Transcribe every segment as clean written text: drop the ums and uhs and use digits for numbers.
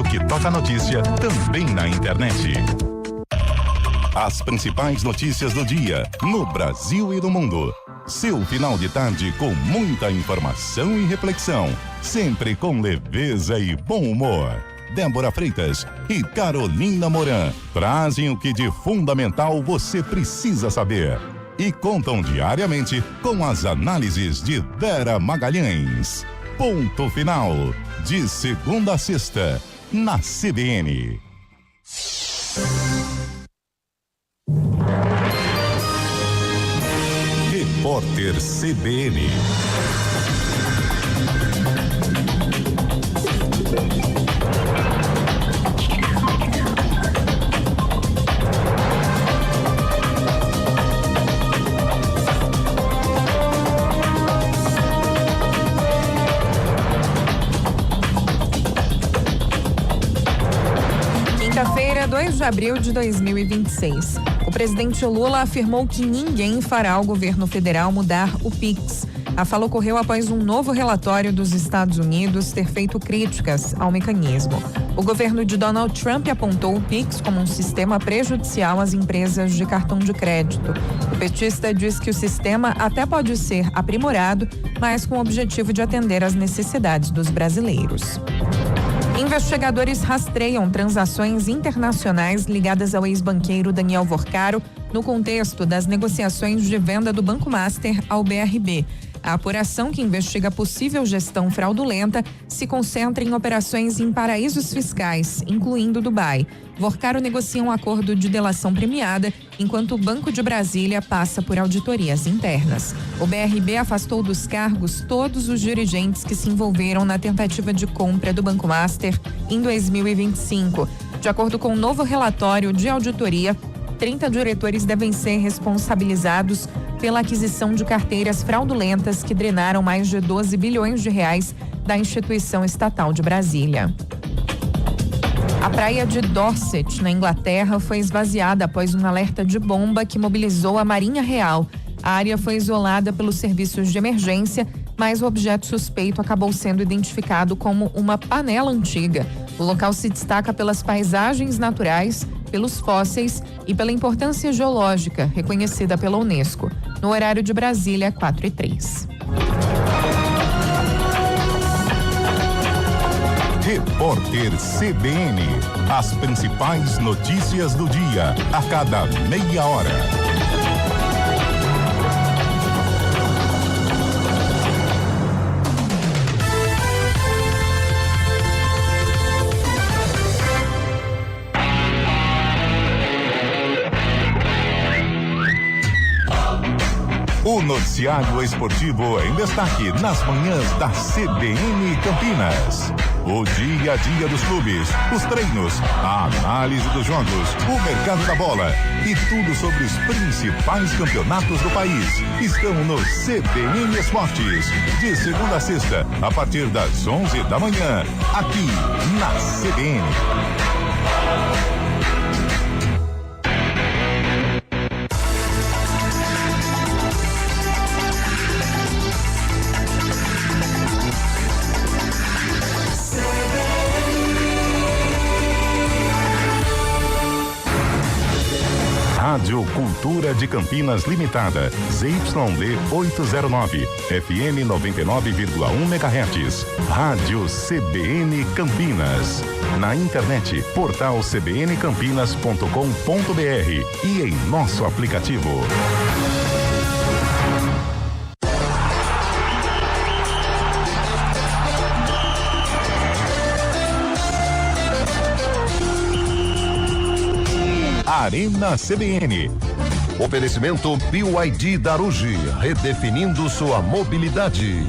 rádio que toca notícia também na internet. As principais notícias do dia, no Brasil e no mundo. Seu final de tarde com muita informação e reflexão. Sempre com leveza e bom humor. Débora Freitas e Carolina Moran trazem o que de fundamental você precisa saber. E contam diariamente com as análises de Vera Magalhães. Ponto final. De segunda a sexta, na CBN. Repórter CBN. Quinta-feira, 2 de abril de 2026. O presidente Lula afirmou que ninguém fará o governo federal mudar o PIX. A fala ocorreu após um novo relatório dos Estados Unidos ter feito críticas ao mecanismo. O governo de Donald Trump apontou o PIX como um sistema prejudicial às empresas de cartão de crédito. O petista diz que o sistema até pode ser aprimorado, mas com o objetivo de atender às necessidades dos brasileiros. Investigadores rastreiam transações internacionais ligadas ao ex-banqueiro Daniel Vorcaro no contexto das negociações de venda do Banco Master ao BRB. A apuração, que investiga possível gestão fraudulenta, se concentra em operações em paraísos fiscais, incluindo Dubai. Vorcaro negocia um acordo de delação premiada, enquanto o Banco de Brasília passa por auditorias internas. O BRB afastou dos cargos todos os dirigentes que se envolveram na tentativa de compra do Banco Master em 2025. De acordo com o novo relatório de auditoria, 30 diretores devem ser responsabilizados pela aquisição de carteiras fraudulentas que drenaram mais de 12 bilhões de reais da instituição estatal de Brasília. A praia de Dorset, na Inglaterra, foi esvaziada após um alerta de bomba que mobilizou a Marinha Real. A área foi isolada pelos serviços de emergência, mas o objeto suspeito acabou sendo identificado como uma panela antiga. O local se destaca pelas paisagens naturais, pelos fósseis e pela importância geológica reconhecida pela Unesco. No horário de Brasília, 4h03. Repórter CBN. As principais notícias do dia, a cada meia hora. O noticiário esportivo em destaque nas manhãs da CBN Campinas. O dia a dia dos clubes, os treinos, a análise dos jogos, o mercado da bola e tudo sobre os principais campeonatos do país estão no CBN Esportes. De segunda a sexta, a partir das 11 da manhã, aqui na CBN. Rádio Cultura de Campinas Limitada, ZYD 809, FM 99,1 MHz. Rádio CBN Campinas. Na internet, portal cbncampinas.com.br e em nosso aplicativo. Arena CBN. Oferecimento BYD Darugi, redefinindo sua mobilidade.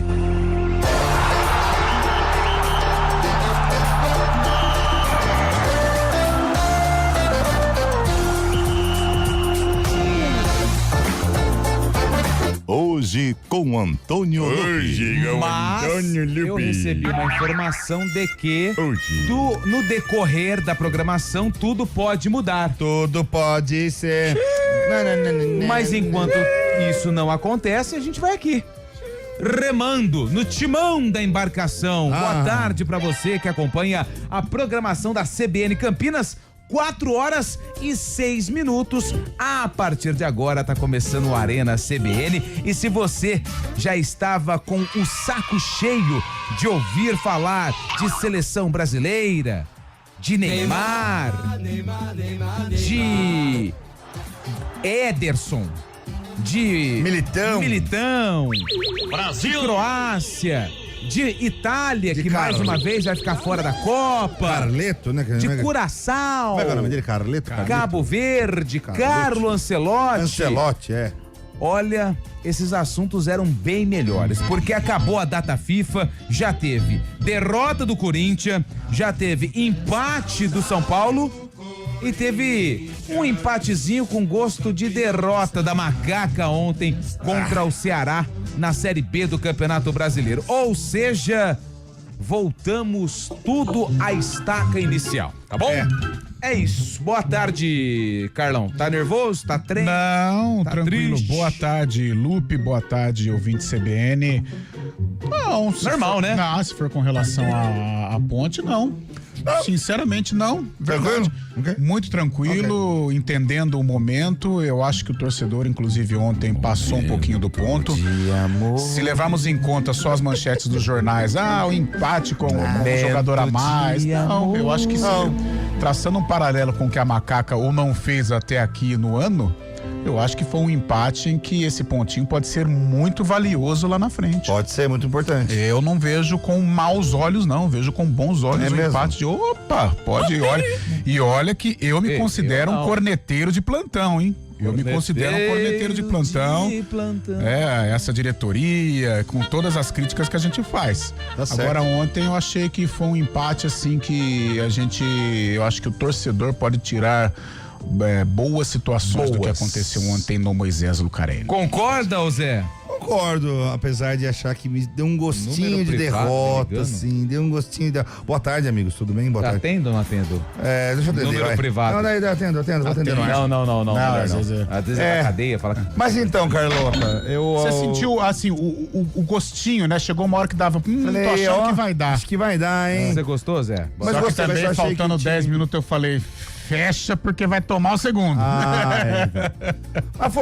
Hoje com Antônio Lupi. Mas eu recebi uma informação de que no decorrer da programação tudo pode mudar. Tudo pode ser. Mas enquanto isso não acontece, a gente vai aqui. remando no timão da embarcação. Boa tarde para você que acompanha a programação da CBN Campinas. 4h06. A partir de agora tá começando o Arena CBN. E se você já estava com o saco cheio de ouvir falar de seleção brasileira, de Neymar, de Ederson, de Militão, Brasil, de Croácia, de Itália, que mais uma vez vai ficar fora da Copa. Carleto, né? De Curaçao. Como é o nome dele? Carleto? Cabo Verde, Carlo Ancelotti, é. Olha, esses assuntos eram bem melhores, porque acabou a data FIFA, já teve derrota do Corinthians, já teve empate do São Paulo e teve um empatezinho com gosto de derrota da Macaca ontem contra o Ceará na Série B do Campeonato Brasileiro. Ou seja, voltamos tudo à estaca inicial, tá bom? É isso. Boa tarde, Carlão. Tá nervoso? Tá triste? Não, tá tranquilo. triste? Boa tarde, Lupe. Boa tarde, ouvinte CBN. Não, normal, né? Não, se for com relação à ponte, não. Sinceramente, não. Verdade. Okay. Muito tranquilo, entendendo o momento. Eu acho que o torcedor, inclusive ontem, passou um pouquinho do ponto. Se levarmos em conta só as manchetes dos jornais, o empate com um jogador a mais. Não, eu acho que traçando um paralelo com o que a Macaca ou não fez até aqui no ano, eu acho que foi um empate em que esse pontinho pode ser muito valioso lá na frente. Pode ser muito importante. Eu não vejo com maus olhos, não. Vejo com bons olhos o empate de pode, olha. E olha que eu me considero um corneteiro de plantão, hein? Eu me considero um corneteiro de plantão. Essa diretoria, com todas as críticas que a gente faz. Tá certo. Agora, ontem eu achei que foi um empate assim que eu acho que o torcedor pode tirar boas situações do que aconteceu ontem no Moisés Lucarelli. Concorda, ô Zé? Concordo, apesar de achar que me deu um gostinho de derrota, assim, deu um gostinho de... Boa tarde, amigos, tudo bem? Boa tarde. Atendo ou não atendo? Deixa eu atender, Número privado. Não, daí atendo, vou atender no ar. Não, às vezes às vezes é na cadeia, fala... Mas então, Carlota, Você sentiu, assim, o gostinho, né? Chegou uma hora que dava, falei, tô achando que vai dar. Acho que vai dar, hein? Você gostou, Zé? Mas só que gostei, também, mas eu achei faltando que 10 minutos, eu falei, fecha porque vai tomar o segundo. Mas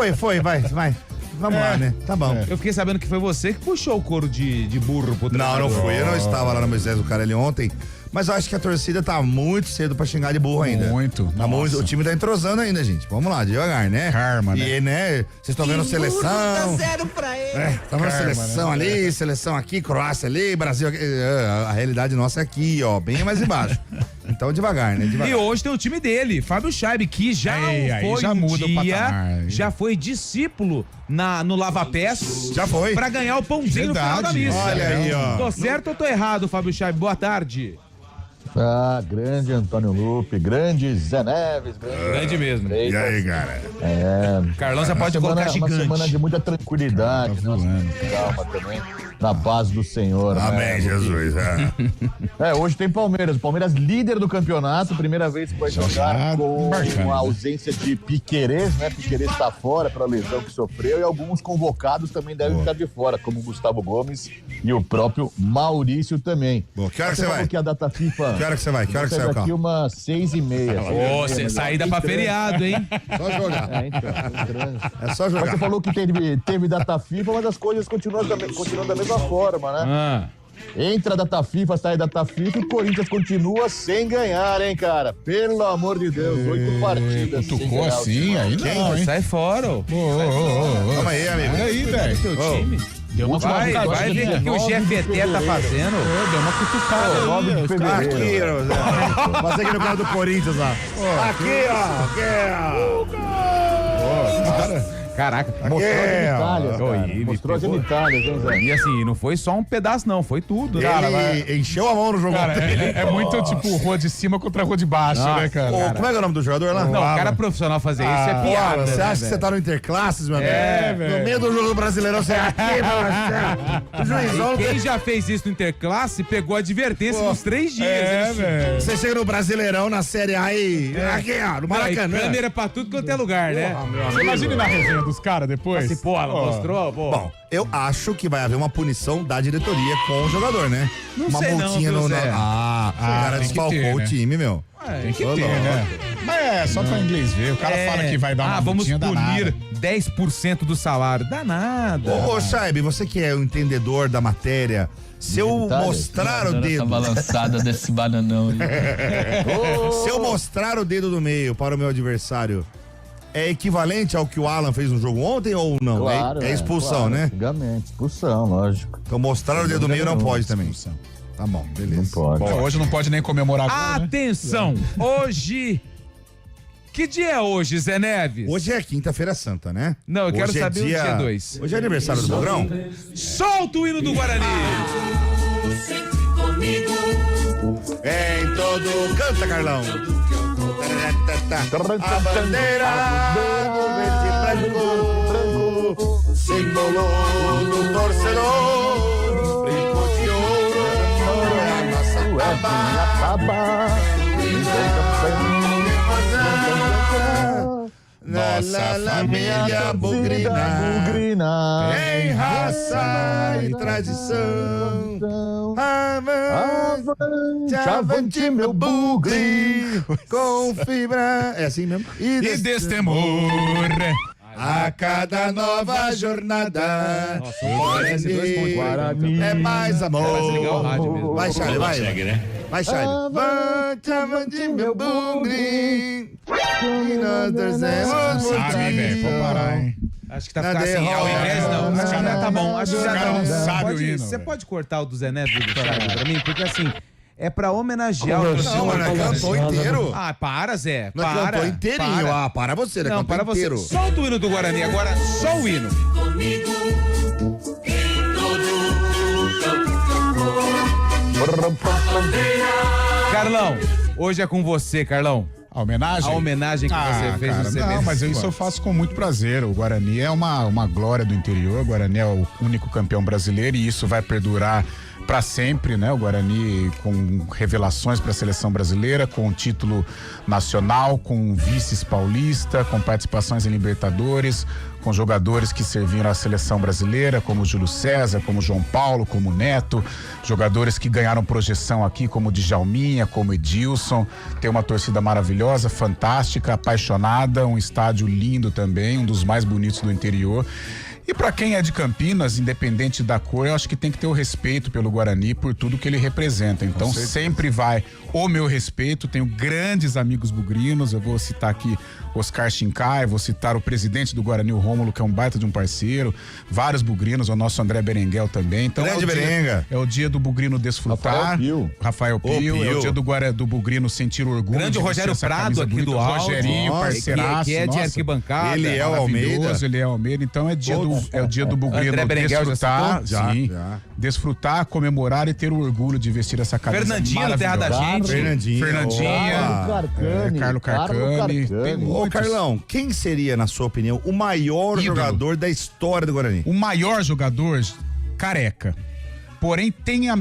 vai. Vamos lá, né? Tá bom. Eu fiquei sabendo que foi você que puxou o couro de burro pro treinador. Não fui. Eu não estava lá no Moisés do Carelli ontem, mas eu acho que a torcida tá muito cedo pra xingar de burro ainda. Muito. Tá muito. O time tá entrosando ainda, gente. Vamos lá, devagar, né? Karma, né? E, né, vocês estão vendo seleção. Tá zero pra ele. Tá vendo seleção, né? Ali, seleção aqui, Croácia ali, Brasil aqui. A realidade nossa é aqui, ó, bem mais embaixo. Então, devagar, né? E hoje tem o time dele, Fábio Scheib, que já já foi discípulo no Lava Pés. Já foi. Pra ganhar o pãozinho no final da missa. Olha aí, ó. Tô certo ou tô errado, Fábio Scheib? Boa tarde. Grande Antônio Lupe, grande Zé Neves, grande mesmo. E aí, cara? Carlão, você pode colocar gigante. Uma semana de muita tranquilidade, calma também, na paz do Senhor. Amém, né? Jesus. Hoje tem Palmeiras. O Palmeiras líder do campeonato, primeira vez que vai jogar com a ausência de Piquerez, né? Piquerez está fora pela lesão que sofreu e alguns convocados também devem ficar de fora, como o Gustavo Gomes e o próprio Maurício também. Bom, que hora que você vai? Que a data FIFA... Que hora que você vai? Que hora que você vai? Aqui umas 6h30. Saída pra feriado, hein? Só jogar. É só jogar. Mas você falou que teve data FIFA, mas as coisas continuam da mesma forma, né? Entra a data FIFA, sai a data FIFA e o Corinthians continua sem ganhar, hein, cara? Pelo amor de Deus, 8 partidas. Tocou assim, aí não, hein? Sai fora, ô. Calma aí, amigo. Olha aí, velho. Teu time. Vai ver o que o GFT tá fazendo. Deu uma cutucada. 9 de fevereiro. Aqui, passei aqui no canal do Corinthians lá. Aqui, ó. Caraca. Mostrou as genitálias, hein, Zé? E assim, não foi só um pedaço, não, foi tudo. Ele encheu a mão no jogo. Cara, é muito tipo rua de cima contra rua de baixo, né, cara? Como é que é o nome do jogador lá? Não, o cara profissional fazer isso é piada. Você né, acha que você tá no Interclasses, meu amigo? velho. No meio do jogo do Brasileirão, você é aqui, meu. O juizão. Quem já fez isso no Interclasse pegou a advertência nos 3 dias. velho. Você chega no Brasileirão, na Série A e... Aqui, ó, no Maracanã. Câmera pra tudo quanto é lugar, né? Você imagina na resenha página dos caras depois? Pô, ela mostrou, pô. Bom, eu acho que vai haver uma punição da diretoria com o jogador, né? Não uma sei multinha não, no. viu, Zé? O cara tem que desfalcou ter, o né? time, meu. Tem que ter, né? Mas é só pra inglês ver. O cara fala que vai dar uma vamos multinha punir danada. 10% do salário. Danada. Ô, Saib, você que é o entendedor da matéria, se eu mostrar o dedo. Essa balançada desse bananão aí. Se eu mostrar o dedo do meio para o meu adversário, é equivalente ao que o Alan fez no jogo ontem ou não? Claro, é expulsão, claro, né? Antigamente, expulsão, lógico. Então mostrar o dedo do meio não pode também. Expulsão. Tá bom, beleza. Não pode. Bom, hoje não pode nem comemorar gol, né? Atenção, hoje... Que dia é hoje, Zé Neves? Hoje é quinta-feira santa, né? Não, eu quero Hoje é saber o dia 2. Hoje é aniversário do Bugrão? Solta o hino do Guarani! Em todo... Canta, Carlão! A bandeira do verde e branco, símbolo do torcedor, brinco de ouro, é a nossa Nossa família bugrina, em raça e tradição. Avante, avante, meu bugre, com fibra. É assim mesmo? E destemor. A cada nova jornada. Nossa, o Guarani é mais amor. Vai ligar o rádio mesmo. Vai, Charlie, vai. Vai, Charlie. Avante, avante, meu bugre. E nós torcemos por Sabe, velho, vou parar, hein? Acho que tá Na ficando assim, derrota. ao invés não. Acho que já tá bom. Acho que Os já caras tá não bom. sabem o Pode- hino, Você velho. pode cortar o do Zé Neves e do Charlie pra mim? Porque assim, é pra homenagear o Não, torcedor. mas cantou inteiro. Ah, para, Zé. Nós Para. cantou inteirinho. Para. Ah, para você, né? Não, Cantou para você. inteiro. Solta o hino do Guarani agora, só o hino. Carlão, hoje é com você, Carlão. A homenagem? A homenagem que você fez cara, no não, CBC. mas isso eu faço com muito prazer. O Guarani é uma glória do interior. O Guarani é o único campeão brasileiro e isso vai perdurar para sempre, né? O Guarani com revelações para a seleção brasileira, com título nacional, com vices paulista, com participações em Libertadores, com jogadores que serviram à seleção brasileira, como o Júlio César, como o João Paulo, como o Neto, jogadores que ganharam projeção aqui, como o Djalminha, como o Edilson. Tem uma torcida maravilhosa, fantástica, apaixonada, um estádio lindo também, um dos mais bonitos do interior. E pra quem é de Campinas, independente da cor, eu acho que tem que ter o respeito pelo Guarani por tudo que ele representa. Então sempre vai o meu respeito. Tenho grandes amigos bugrinos. Eu vou citar aqui Oscar Chincai, vou citar o presidente do Guarani, o Rômulo, que é um baita de um parceiro. Vários bugrinos, o nosso André Berenguel também. Então Grande Berenga. é o dia do bugrino desfrutar. Rafael Pio. É o dia do bugrino sentir orgulho. Grande de Rogério vestir essa Prado camisa aqui bonita. do áudio. Rogerinho, Nossa, parceiraço. que é de nossa. arquibancada. Ele é o Almeida. Ele é Almeida, então é dia do bugrino André Berenguel já desfrutar, citou? sim, Já. desfrutar, comemorar e ter o orgulho de vestir essa camisa Fernandinho na Terra da maravilhosa. Gente. Fernandinha. Carlos Carcani. Tem Ô, muitos. Carlão, quem seria, na sua opinião, o maior Ídolo. jogador da história do Guarani? O maior jogador, Careca. Porém,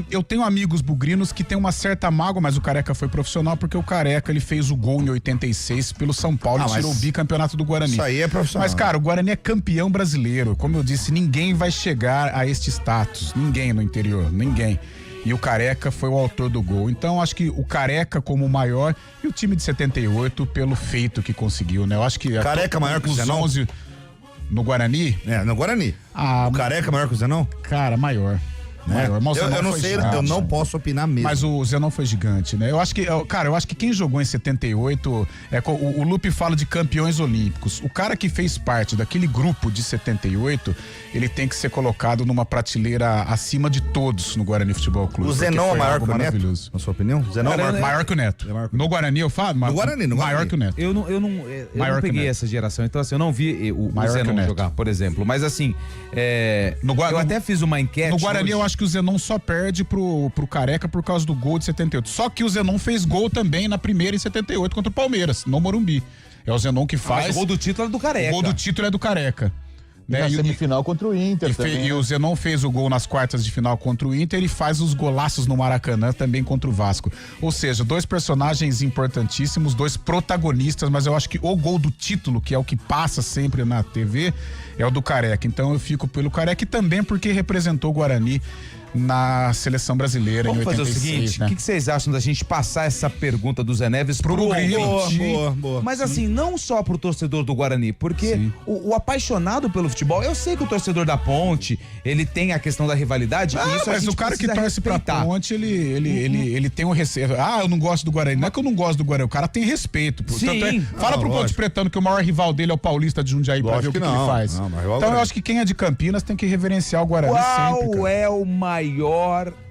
eu tenho amigos bugrinos que tem uma certa mágoa, mas o Careca foi profissional porque o Careca ele fez o gol em 86 pelo São Paulo e mas tirou o bicampeonato do Guarani. Isso aí é profissional. Mas, cara, o Guarani é campeão brasileiro. Como eu disse, ninguém vai chegar a este status. Ninguém no interior, ninguém. E o Careca foi o autor do gol. Então, acho que o Careca como o maior e o time de 78 pelo feito que conseguiu, né? Eu acho que... Careca maior que o os Zenon? 11 no Guarani, É, no Guarani. O Careca é maior que o Zenon? cara, maior. Maior. Mas o Zenon Eu não foi sei, gigante. eu não posso opinar mesmo. Mas o Zenon foi gigante, né? Eu acho que quem jogou em 78, o Lupe fala de campeões olímpicos. O cara que fez parte daquele grupo de 78, ele tem que ser colocado numa prateleira acima de todos no Guarani Futebol Clube. O porque Zenon é foi maior algo que o Neto, maravilhoso. na sua opinião? O Zenon é maior. Maior que o Neto. No Guarani eu falo? No Guarani. Maior que o Neto. Eu não Maior que peguei o Neto. essa geração, então assim, eu não vi o Maior que o Zenon Neto. jogar, por exemplo. Mas assim, eu até fiz uma enquete. No Guarani hoje. eu acho que o Zenon só perde pro Careca por causa do gol de 78. Só que o Zenon fez gol também na primeira em 78 contra o Palmeiras, no Morumbi. É o Zenon que faz. Mas o gol do título é do Careca. O gol do título é do Careca. né? Na semifinal contra o Inter também. E o Zenon fez o gol nas quartas de final contra o Inter e faz os golaços no Maracanã também contra o Vasco. Ou seja, 2 personagens importantíssimos, 2 protagonistas, mas eu acho que o gol do título, que é o que passa sempre na TV, é o do Careca. Então eu fico pelo Careca e também porque representou o Guarani na seleção brasileira. Vamos em 86, fazer o seguinte, né? O que vocês acham da gente passar essa pergunta do Zé Neves pro ouvinte? Boa. Mas assim, não só pro torcedor do Guarani, porque o apaixonado pelo futebol, eu sei que o torcedor da Ponte, ele tem a questão da rivalidade, e isso a mas gente o cara que precisa torce pra respeitar. Ponte, ele tem um receio. Eu não gosto do Guarani. Não é que eu não gosto do Guarani, o cara tem respeito. Pô. Sim. Fala pro Ponte Pretano que o maior rival dele é o Paulista de Jundiaí pra ver o que ele faz. Então eu acho que quem é de Campinas tem que reverenciar o Guarani sempre. Qual é o maior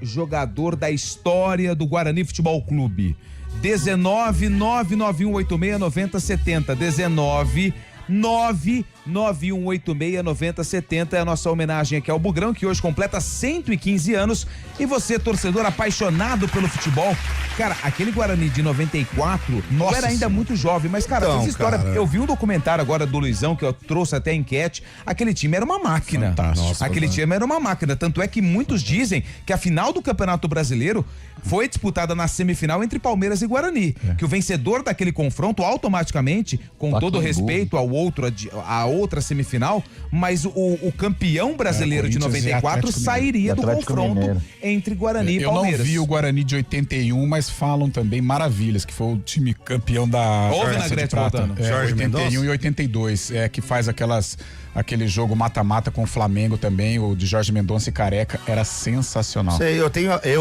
jogador da história do Guarani Futebol Clube? 19-99186-9070. 19-99186-9070 é a nossa homenagem aqui ao Bugrão, que hoje completa 115 anos. E você, torcedor apaixonado pelo futebol, cara, aquele Guarani de 94, eu era ainda muito jovem, mas, cara, Então, essa história, cara, eu vi um documentário agora do Luizão, que eu trouxe até a enquete, aquele time era uma máquina. Fantástico. Nossa, aquele time era uma máquina, tanto é que muitos dizem que a final do Campeonato Brasileiro foi disputada na semifinal entre Palmeiras e Guarani, que o vencedor daquele confronto automaticamente, com todo respeito ao outro, a outra semifinal, mas o campeão brasileiro de Corinthians e 94 Atlético sairia do Atlético confronto Mineiro. entre Guarani e Eu Palmeiras. não vi o Guarani de 81, mas falam também maravilhas, que foi o time campeão da Ouve, Taça de Negrete, Prata. voltando. Jorge 81 Mendonça? e 82, que faz aquele jogo mata-mata com o Flamengo também, o de Jorge Mendonça e Careca, era sensacional. Sei,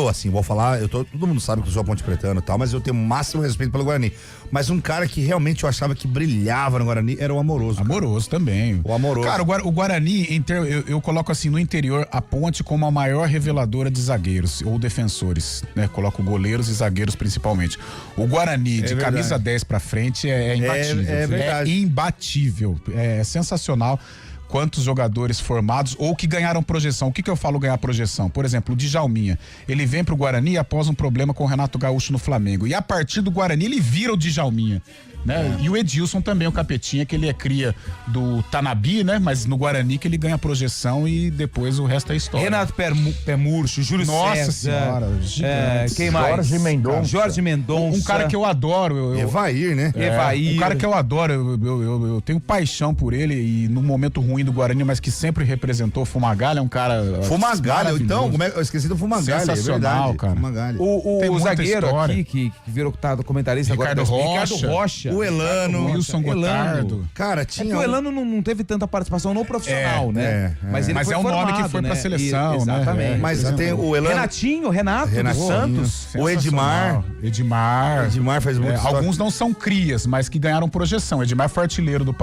assim, vou falar, todo mundo sabe que eu sou Ponte Pretano e tal, mas eu tenho o máximo respeito pelo Guarani. Mas um cara que realmente eu achava que brilhava no Guarani era o Amoroso. Cara. Amoroso também. O Amoroso. Cara, o Guarani, eu coloco assim, no interior, a Ponte como a maior reveladora de zagueiros ou defensores, né? Coloco goleiros e zagueiros principalmente. O Guarani, de verdade. camisa 10 pra frente, é imbatível. É verdade. É imbatível. É sensacional. Quantos jogadores formados ou que ganharam projeção. O que eu falo ganhar projeção? Por exemplo, o Djalminha, ele vem pro Guarani após um problema com o Renato Gaúcho no Flamengo. E a partir do Guarani ele vira o Djalminha. Né? E o Edilson também, o Capetinha, que ele é cria do Tanabi, né? Mas no Guarani que ele ganha projeção e depois o resto é história. Renato Pé Murcho, Júlio Nossa César. Senhora, Quem mais? Jorge Mendonça. Um cara que eu adoro. Evair, né? Evair. Um cara que eu adoro, eu tenho paixão por ele e no momento ruim do Guarani, mas que sempre representou. Fumagalli é um cara. Fumagalli, então, eu esqueci do Fumagalli. Sensacional, é verdade. cara. Fumagalli. O Tem muita zagueiro história. aqui, que virou comentarista Ricardo agora. Rocha. Ricardo Rocha. O Elano. Wilson Gotardo. Cara, É que tinha. o Elano não teve tanta participação no profissional, né? Mas ele Mas foi é um nome formado, que foi né? pra seleção, né? Exatamente. Mas tem o Elano. Renato dos Santos. O Edmar. Edmar fez muito história. alguns não são crias, mas que ganharam projeção. Edmar foi artilheiro do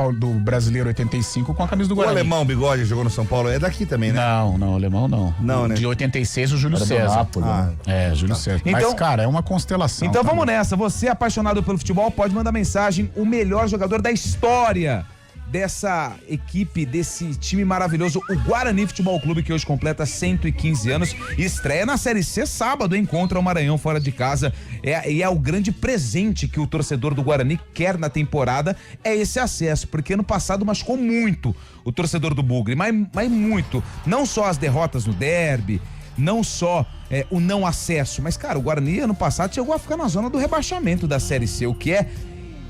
Brasileiro 85 com a camisa do O Guarani. alemão Bigode que jogou no São Paulo é daqui também, né? Não, o alemão não. Não, né? De 86 o Júlio Era do César. Napoli, né? Júlio César. Então- Mas, cara, é uma constelação. Então tá? vamos nessa. Você apaixonado pelo futebol, pode mandar mensagem. O melhor jogador da história dessa equipe, desse time maravilhoso, o Guarani Futebol Clube, que hoje completa 115 anos. Estreia na Série C sábado, hein? Contra o Maranhão fora de casa. E é o grande presente que o torcedor do Guarani quer na temporada, é esse acesso, porque ano passado machucou muito o torcedor do Bugre, mas muito. Não só as derrotas no derby, não só o não acesso, mas, cara, o Guarani ano passado chegou a ficar na zona do rebaixamento da Série C, o que é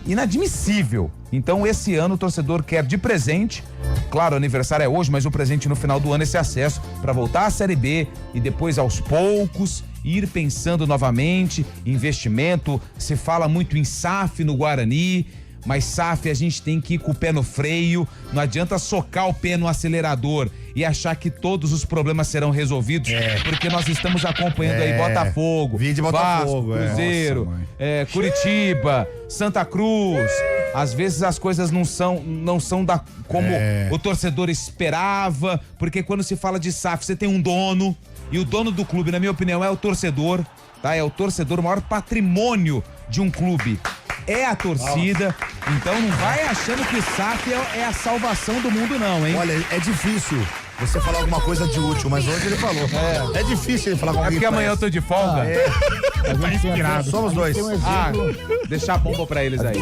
inadmissível. Então esse ano o torcedor quer de presente, claro, o aniversário é hoje, mas o presente no final do ano, esse acesso para voltar à Série B e depois aos poucos ir pensando novamente, investimento, se fala muito em SAF no Guarani, mas SAF a gente tem que ir com o pé no freio, não adianta socar o pé no acelerador e achar que todos os problemas serão resolvidos, porque nós estamos acompanhando aí Botafogo, Vide Botafogo, Vasco, Cruzeiro, Curitiba, Santa Cruz. Às vezes as coisas não são como o torcedor esperava, porque quando se fala de SAF, você tem um dono, e o dono do clube, na minha opinião, é o torcedor, tá? É o torcedor, o maior patrimônio de um clube é a torcida. Então não vai achando que SAF é a salvação do mundo não, hein? Olha, é difícil você falar alguma coisa de útil, mas hoje ele falou. É difícil ele falar com É alguém. porque amanhã eu tô de folga. Tá inspirado. Somos dois. Deixar a bomba pra eles aí.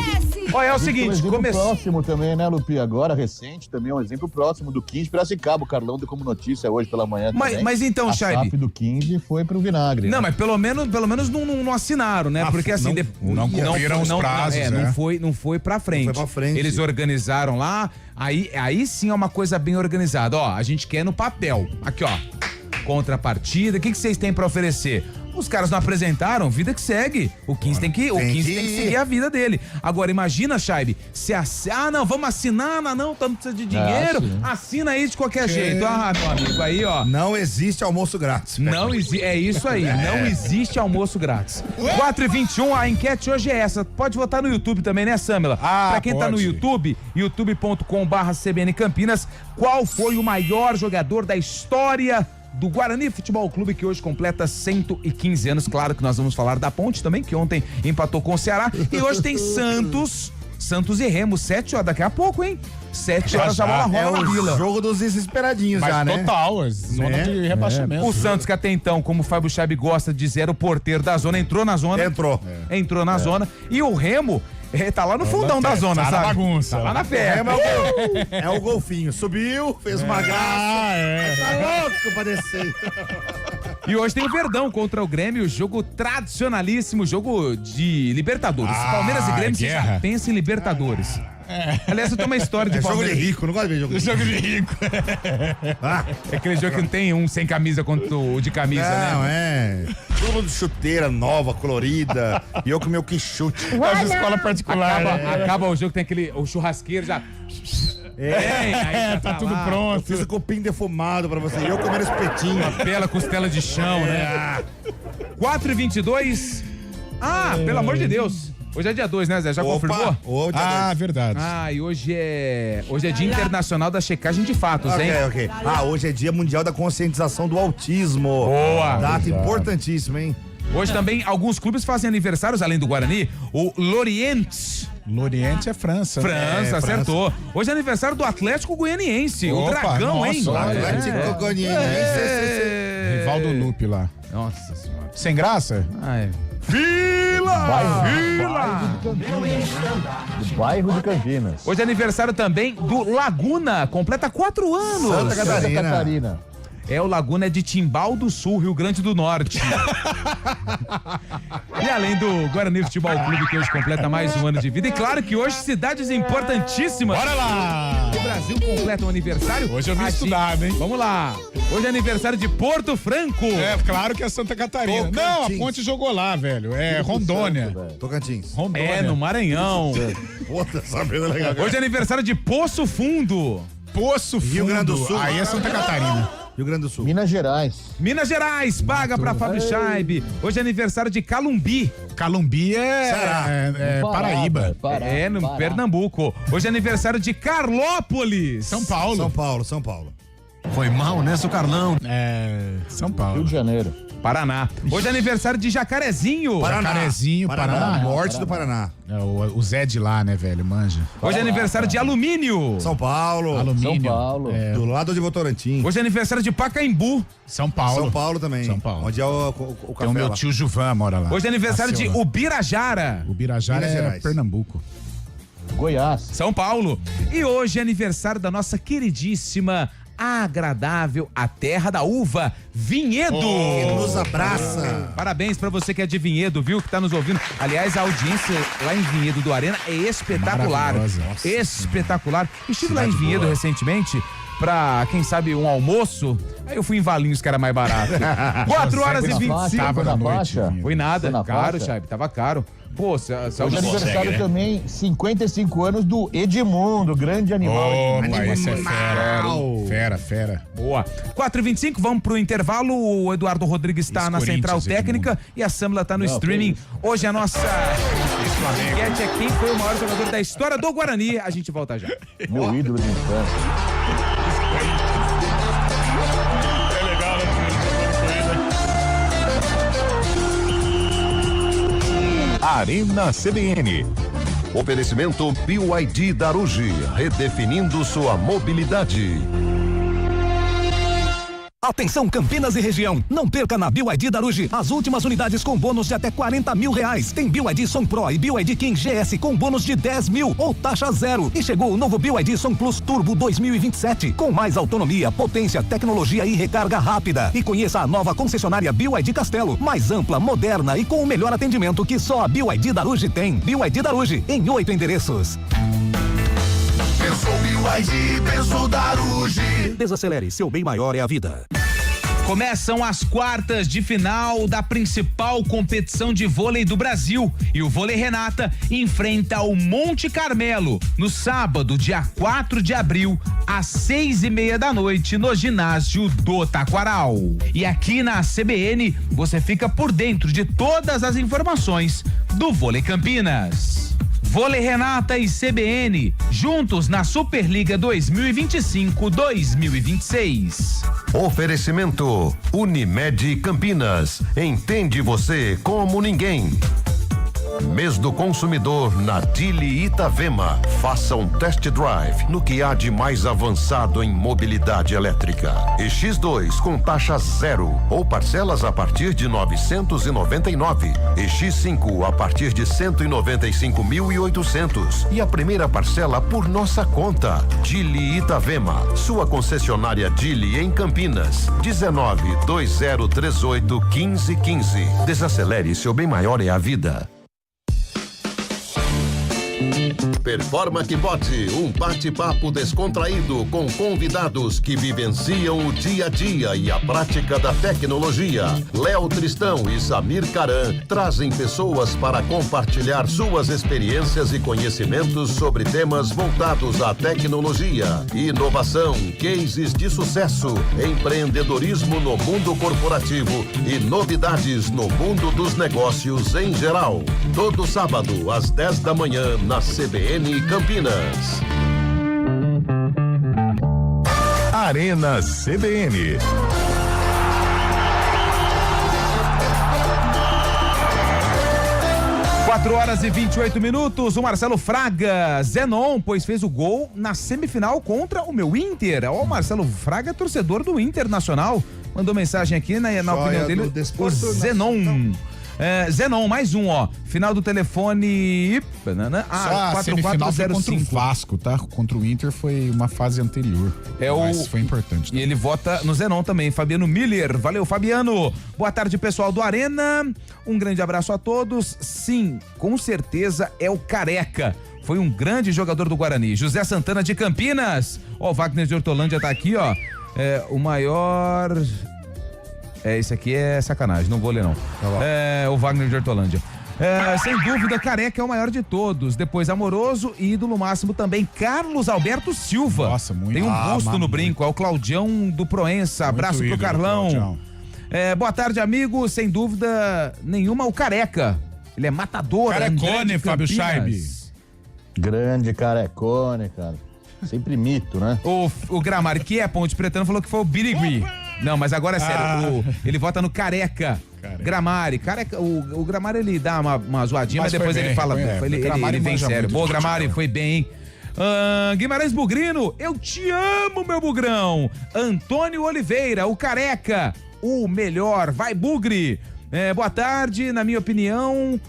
Olha, é o Um seguinte, exemplo próximo também, né, Lupi? Agora, recente, também um exemplo próximo do 15 Piracicaba. O Carlão deu como notícia hoje pela manhã também. Mas então, Chaib, a SAF do 15 foi pro vinagre. Não, né? mas pelo menos não assinaram, né? Porque assim... Não cumpriram os prazos, né? Não foi pra frente. Não foi pra frente. Eles organizaram lá, aí sim é uma coisa bem organizada. Ó, a gente quer no papel. Aqui, ó. Contrapartida, o que vocês têm pra oferecer? Os caras não apresentaram, vida que segue. O 15 tem que seguir a vida dele. Agora, imagina, Chaib, se não, vamos assinar, não precisa de dinheiro, assina aí de qualquer jeito. Ah, meu amigo, aí, ó. Não existe almoço grátis. É isso aí, não existe almoço grátis. 4h21, a enquete hoje é essa. Pode votar no YouTube também, né, Samela? Pra quem tá no YouTube, youtube.com/CBN Campinas, qual foi o maior jogador da história do Guarani Futebol Clube, que hoje completa 115 anos. Claro que nós vamos falar da Ponte também, que ontem empatou com o Ceará. E hoje tem Santos e Remo, 7 horas, daqui a pouco, hein? 7 horas a bola rola na Vila. É o jogo dos desesperadinhos. Mas já, né? total, zona de rebaixamento. O Santos, que até então, como o Fábio Chaib gosta de dizer, era o porteiro da zona, entrou na zona. Entrou na zona. E o Remo tá lá no fundão da zona, tá sabe? Na bagunça. Tá lá na fé. É o golfinho. Subiu, fez uma graça. Tá louco pra descer. E hoje tem o Verdão contra o Grêmio, jogo tradicionalíssimo, jogo de Libertadores. Palmeiras e Grêmio, você já pensa em Libertadores. Aliás, eu tenho uma história de jogo Palmeiras. de rico, não gosto de ver jogo de rico. Jogo de rico. É aquele jogo que não tem um sem camisa contra o de camisa, Não, né? Tudo de chuteira nova, colorida. E eu com meu que chute. As escola particular. Acaba o jogo, tem o churrasqueiro já... aí tá tudo Eu pronto. fiz o copinho defumado pra você. E eu comendo espetinho. Bela costela de chão, né? 4h22. Pelo amor de Deus. Hoje é dia 2, né, Zé? Já confirmou? Verdade. E hoje é Dia Internacional da Checagem de Fatos, hein? Ok. Hoje é Dia Mundial da Conscientização do Autismo. Boa. Data importantíssima, hein? Hoje também alguns clubes fazem aniversários, além do Guarani. O Lorient é França. França, acertou. Hoje é aniversário do Atlético Goianiense. O Dragão, hein? Atlético Goianiense. Rival do Lupe lá. Nossa senhora. Sem graça? Do bairro de Campinas. Hoje é aniversário também do Laguna, completa 4 anos. Santa Catarina. O Laguna é de Timbal do Sul, Rio Grande do Norte. E além do Guarani Futebol Clube, que hoje completa mais um ano de vida. E claro que hoje cidades importantíssimas. Bora lá! O Brasil completa um aniversário. Hoje eu vim estudado, hein? Vamos lá. Hoje é aniversário de Porto Franco. Claro que é Santa Catarina. Tocantins. Não, a Ponte jogou lá, velho. É Rondônia. Tocantins. Rondônia. No Maranhão. Puta, sabendo legal. Hoje é aniversário de Poço Fundo. Poço Fundo. Rio Grande do Sul. Aí é Santa Catarina. Rio Grande do Sul. Minas Gerais. Minas Gerais, paga pra Fábio Chaib. Hoje é aniversário de Calumbi. Calumbi é Paraíba. No Pernambuco. Hoje é aniversário de Carlópolis. São Paulo. São Paulo. Foi mal, né, seu Carlão? São Paulo. Rio de Janeiro. Paraná. Hoje é aniversário de Jacarezinho. Jacarezinho, Paraná. Norte do Paraná. O Zé de lá, né, velho? Manja. Hoje é aniversário de Alumínio. São Paulo. Alumínio. São Paulo. Do lado de Votorantim. Hoje é aniversário de Pacaembu. São Paulo. São Paulo também. São Paulo. Onde é o Tem café o meu lá. tio Juvan mora lá. Hoje é aniversário de Nasceu lá. Ubirajara. Ubirajara Minas é Gerais. Pernambuco. Goiás. São Paulo. E hoje é aniversário da nossa queridíssima, agradável, a terra da uva, Vinhedo. Que nos abraça. Parabéns pra você que é de Vinhedo, viu? Que tá nos ouvindo. Aliás, a audiência lá em Vinhedo do Arena é espetacular. Maravilhosa. Espetacular. Estive lá em Vinhedo recentemente pra, quem sabe, um almoço. Aí eu fui em Valinhos, que era mais barato. 4h25. Tava na noite. Foi nada. Foi na Caro, faixa? Chaib. Tava caro. Pô, Hoje é aniversário também, 55 anos do Edmundo, grande animal. Opa, esse é fera. Fera. Boa. 4h25, vamos pro intervalo. O Eduardo Rodrigues está na central técnica e a Samla tá no streaming. Hoje a nossa enquete é quem foi o maior jogador da história do Guarani. A gente volta já. Meu ídolo de infância. Arena CBN. Oferecimento BYD Darugi, redefinindo sua mobilidade. Atenção Campinas e região, não perca na BYD Daruge as últimas unidades com bônus de até R$40 mil. Tem BYD Som Pro e BYD King GS com bônus de 10 mil ou taxa zero. E chegou o novo BYD Som Plus Turbo 2027 com mais autonomia, potência, tecnologia e recarga rápida. E conheça a nova concessionária BYD Castelo, mais ampla, moderna e com o melhor atendimento que só a BYD Daruge tem. BYD Daruge em 8 endereços. Pensou BYD, pensou Daruge. Desacelere, seu bem maior é a vida. Começam as quartas de final da principal competição de vôlei do Brasil e o Vôlei Renata enfrenta o Monte Carmelo no sábado, dia 4 de abril, às 6:30 da noite no ginásio do Taquaral. E aqui na CBN você fica por dentro de todas as informações do Vôlei Campinas. Vôlei Renata e CBN, juntos na Superliga 2025-2026. Oferecimento Unimed Campinas. Entende você como ninguém. Mês do consumidor na Dili Itavema. Faça um test drive no que há de mais avançado em mobilidade elétrica. E X2 com taxa zero ou parcelas a partir de 999. E X5 a partir de 195.800 e a primeira parcela por nossa conta. Dili Itavema, sua concessionária Dili em Campinas. 19-2038-1515. Desacelere, seu bem maior é a vida. Performa que pode, um bate-papo descontraído com convidados que vivenciam o dia a dia e a prática da tecnologia. Léo Tristão e Samir Caran trazem pessoas para compartilhar suas experiências e conhecimentos sobre temas voltados à tecnologia, inovação, cases de sucesso, empreendedorismo no mundo corporativo e novidades no mundo dos negócios em geral. Todo sábado, às 10 da manhã, na CBN Campinas. Arena CBN. Quatro horas e 28 minutos. O Marcelo Fraga, Zenon, pois fez o gol na semifinal contra o meu Inter. O Marcelo Fraga, torcedor do Internacional, mandou mensagem aqui na opinião dele. O Zenon. Zenon, mais um, ó. Final do telefone. A semifinal foi contra o Vasco, tá? Contra o Inter foi uma fase anterior. Mas foi importante. Tá? E ele vota no Zenon também. Fabiano Miller. Valeu, Fabiano. Boa tarde, pessoal do Arena. Um grande abraço a todos. Sim, com certeza é o Careca. Foi um grande jogador do Guarani. José Santana de Campinas. Ó, o Wagner de Hortolândia tá aqui, ó. O maior. Esse aqui é sacanagem, não vou ler não. Tá o Wagner de Hortolândia. Sem dúvida, Careca é o maior de todos. Depois, Amoroso e ídolo máximo também, Carlos Alberto Silva. Nossa, muito. Tem um busto no brinco, é o Claudião do Proença. Abraço pro Carlão. Boa tarde, amigo. Sem dúvida nenhuma, o Careca. Ele é matador. Carecone, Fábio Scheib. Grande Carecone, cara. Sempre mito, né? O Gramari, que é Ponte Pretano, falou que foi o Birigui. Não, mas agora é sério, ele vota no Careca. Gramari, Careca, o Gramari ele dá uma zoadinha, mas depois ele fala, ele vem sério. Boa, Gramari, foi bem, hein? Guimarães Bugrino, eu te amo, meu bugrão. Antônio Oliveira, o Careca, o melhor, vai Bugre. Boa tarde, na minha opinião,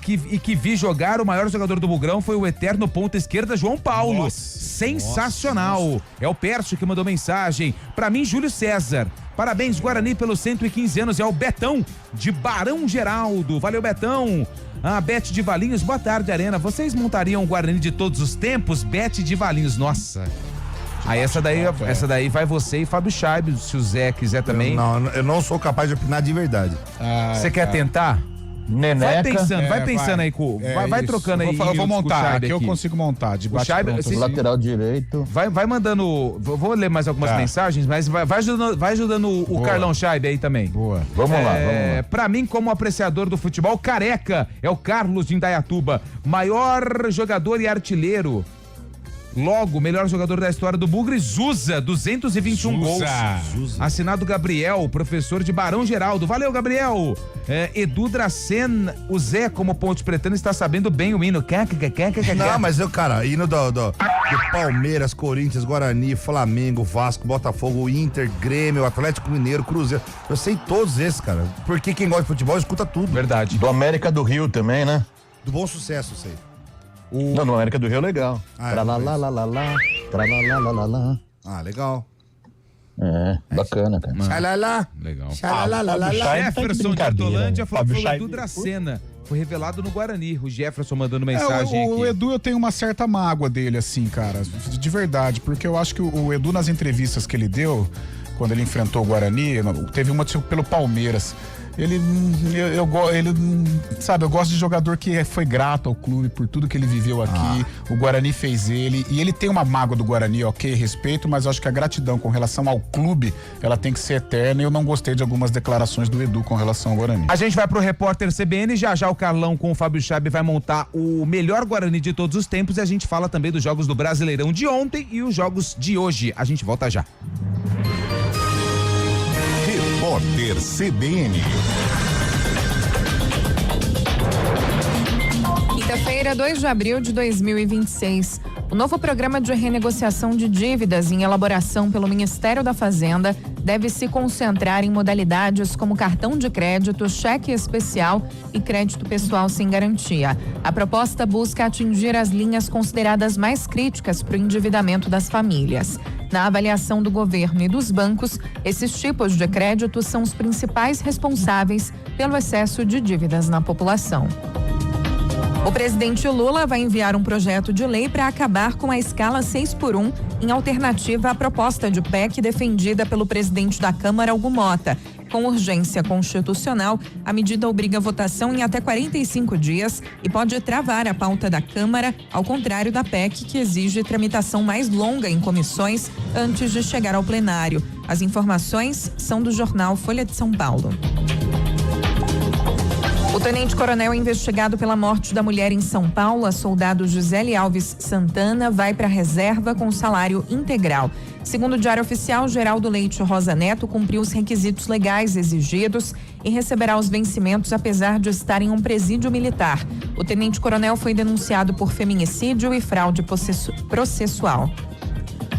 que vi jogar, o maior jogador do Bugrão foi o eterno ponta esquerda João Paulo. Sensacional. É o Pércio que mandou mensagem. Pra mim, Júlio César. Parabéns, Guarani, pelos 115 anos. É o Betão, de Barão Geraldo. Valeu, Betão. Bete de Valinhos, boa tarde, Arena. Vocês montariam o Guarani de todos os tempos? Bete de Valinhos, nossa. Essa daí vai você e Fábio Scheib, se o Zé quiser também. Eu não sou capaz de opinar de verdade. Você quer tentar? Neneca. Vai pensando aí, Cu. Vai trocando aí. Eu vou montar, aqui eu consigo montar. De o lateral direito. Vai mandando. Vou ler mais algumas mensagens, mas vai ajudando o Carlão Scheib aí também. Boa. Vamos lá. Pra mim, como apreciador do futebol, Careca é o Carlos de Indaiatuba. Maior jogador e artilheiro. Logo, melhor jogador da história do Bugre, Zusa, 221 gols. Assinado Gabriel, professor de Barão Geraldo. Valeu, Gabriel. Edu Dracen, o Zé, como Ponte Pretano, está sabendo bem o hino. Não, mas hino do Palmeiras, Corinthians, Guarani, Flamengo, Vasco, Botafogo, Inter, Grêmio, Atlético Mineiro, Cruzeiro. Eu sei todos esses, cara. Porque quem gosta de futebol escuta tudo. Verdade. Do América do Rio também, né? Do Bom Sucesso, eu sei. Não, no América do Rio é legal. Legal. Bacana, cara. Xalala. Legal. Xalala. Jefferson de Hortolândia né? falou do Edu Dracena. Foi revelado no Guarani. O Jefferson mandando mensagem aqui. O Edu, eu tenho uma certa mágoa dele, assim, cara. De verdade. Porque eu acho que o Edu, nas entrevistas que ele deu, quando ele enfrentou o Guarani, teve uma pelo Palmeiras. Eu gosto de jogador que foi grato ao clube por tudo que ele viveu aqui. O Guarani fez ele, e ele tem uma mágoa do Guarani, ok, respeito, mas acho que a gratidão com relação ao clube, ela tem que ser eterna, e eu não gostei de algumas declarações do Edu com relação ao Guarani. A gente vai pro repórter CBN, já o Carlão com o Fábio Chabe vai montar o melhor Guarani de todos os tempos, e a gente fala também dos jogos do Brasileirão de ontem e os jogos de hoje. A gente volta já. Repórter CBN. Quinta-feira, 2 de abril de 2026. O novo programa de renegociação de dívidas em elaboração pelo Ministério da Fazenda deve se concentrar em modalidades como cartão de crédito, cheque especial e crédito pessoal sem garantia. A proposta busca atingir as linhas consideradas mais críticas para o endividamento das famílias. Na avaliação do governo e dos bancos, esses tipos de crédito são os principais responsáveis pelo excesso de dívidas na população. O presidente Lula vai enviar um projeto de lei para acabar com a escala 6x1 em alternativa à proposta de PEC defendida pelo presidente da Câmara, Hugo Mota. Com urgência constitucional, a medida obriga a votação em até 45 dias e pode travar a pauta da Câmara, ao contrário da PEC, que exige tramitação mais longa em comissões antes de chegar ao plenário. As informações são do jornal Folha de São Paulo. O tenente-coronel investigado pela morte da mulher em São Paulo, a soldado Gisele Alves Santana, vai para a reserva com salário integral. Segundo o Diário Oficial, Geraldo Leite Rosa Neto cumpriu os requisitos legais exigidos e receberá os vencimentos apesar de estar em um presídio militar. O tenente-coronel foi denunciado por feminicídio e fraude processual.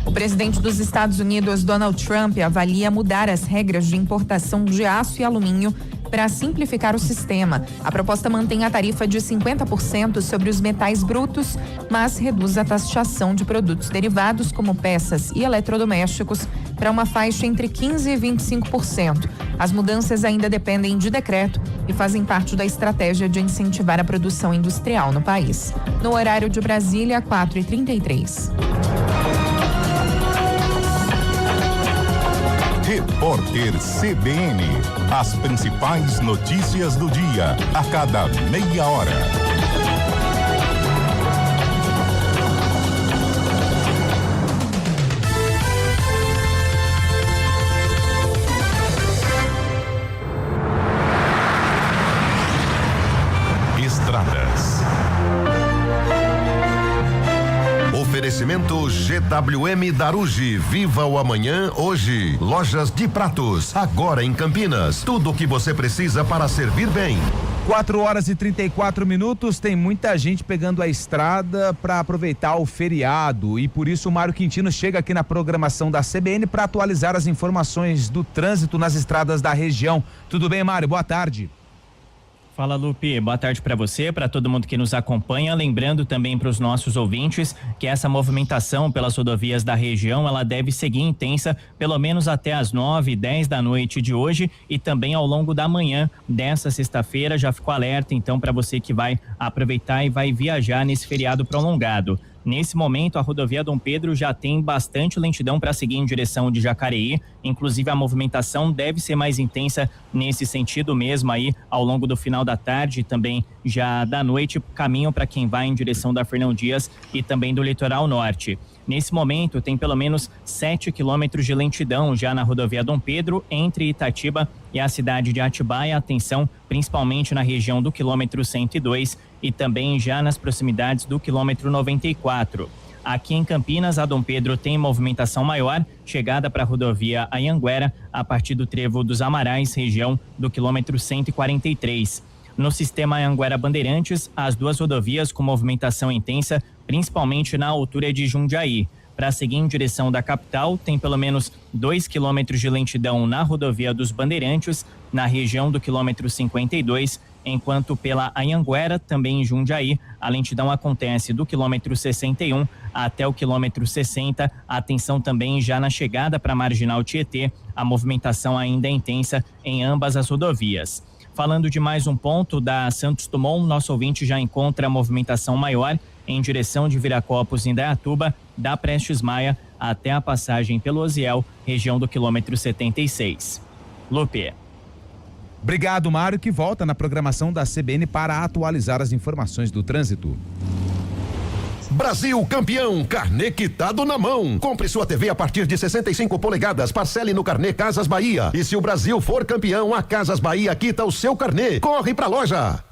O presidente dos Estados Unidos, Donald Trump, avalia mudar as regras de importação de aço e alumínio para simplificar o sistema. A proposta mantém a tarifa de 50% sobre os metais brutos, mas reduz a taxação de produtos derivados, como peças e eletrodomésticos, para uma faixa entre 15% e 25%. As mudanças ainda dependem de decreto e fazem parte da estratégia de incentivar a produção industrial no país. No horário de Brasília, 4h33. Repórter CBN. As principais notícias do dia, a cada meia hora. Estradas. Oferecimento GWM Darugi. Viva o amanhã hoje. Lojas de Pratos, agora em Campinas. Tudo o que você precisa para servir bem. 4h34. Tem muita gente pegando a estrada para aproveitar o feriado e por isso o Mário Quintino chega aqui na programação da CBN para atualizar as informações do trânsito nas estradas da região. Tudo bem, Mário? Boa tarde. Fala, Lupe, boa tarde para você, para todo mundo que nos acompanha, lembrando também para os nossos ouvintes que essa movimentação pelas rodovias da região, ela deve seguir intensa pelo menos até as 9h10 da noite de hoje e também ao longo da manhã dessa sexta-feira. Já ficou alerta então para você que vai aproveitar e vai viajar nesse feriado prolongado. Nesse momento, a rodovia Dom Pedro já tem bastante lentidão para seguir em direção de Jacareí. Inclusive, a movimentação deve ser mais intensa nesse sentido mesmo aí ao longo do final da tarde e também já da noite, caminho para quem vai em direção da Fernão Dias e também do litoral norte. Nesse momento, tem pelo menos 7 quilômetros de lentidão já na rodovia Dom Pedro, entre Itatiba e a cidade de Atibaia. Atenção, principalmente na região do quilômetro 102 e também já nas proximidades do quilômetro 94. Aqui em Campinas, a Dom Pedro tem movimentação maior, chegada para a rodovia Anhanguera, a partir do Trevo dos Amarais, região do quilômetro 143. No sistema Anhanguera-Bandeirantes, as duas rodovias com movimentação intensa, principalmente na altura de Jundiaí. Para seguir em direção da capital, tem pelo menos 2 quilômetros de lentidão na rodovia dos Bandeirantes, na região do quilômetro 52, enquanto pela Anhanguera, também em Jundiaí, a lentidão acontece do quilômetro 61 até o quilômetro 60. Atenção também já na chegada para a Marginal Tietê, a movimentação ainda é intensa em ambas as rodovias. Falando de mais um ponto da Santos Dumont, nosso ouvinte já encontra a movimentação maior em direção de Viracopos em Indaiatuba, da Prestes Maia até a passagem pelo Osiel, região do quilômetro 76. Lupe. Obrigado, Mário, que volta na programação da CBN para atualizar as informações do trânsito. Brasil campeão, carnê quitado na mão. Compre sua TV a partir de 65 polegadas, parcele no carnê Casas Bahia. E se o Brasil for campeão, a Casas Bahia quita o seu carnê. Corre pra loja.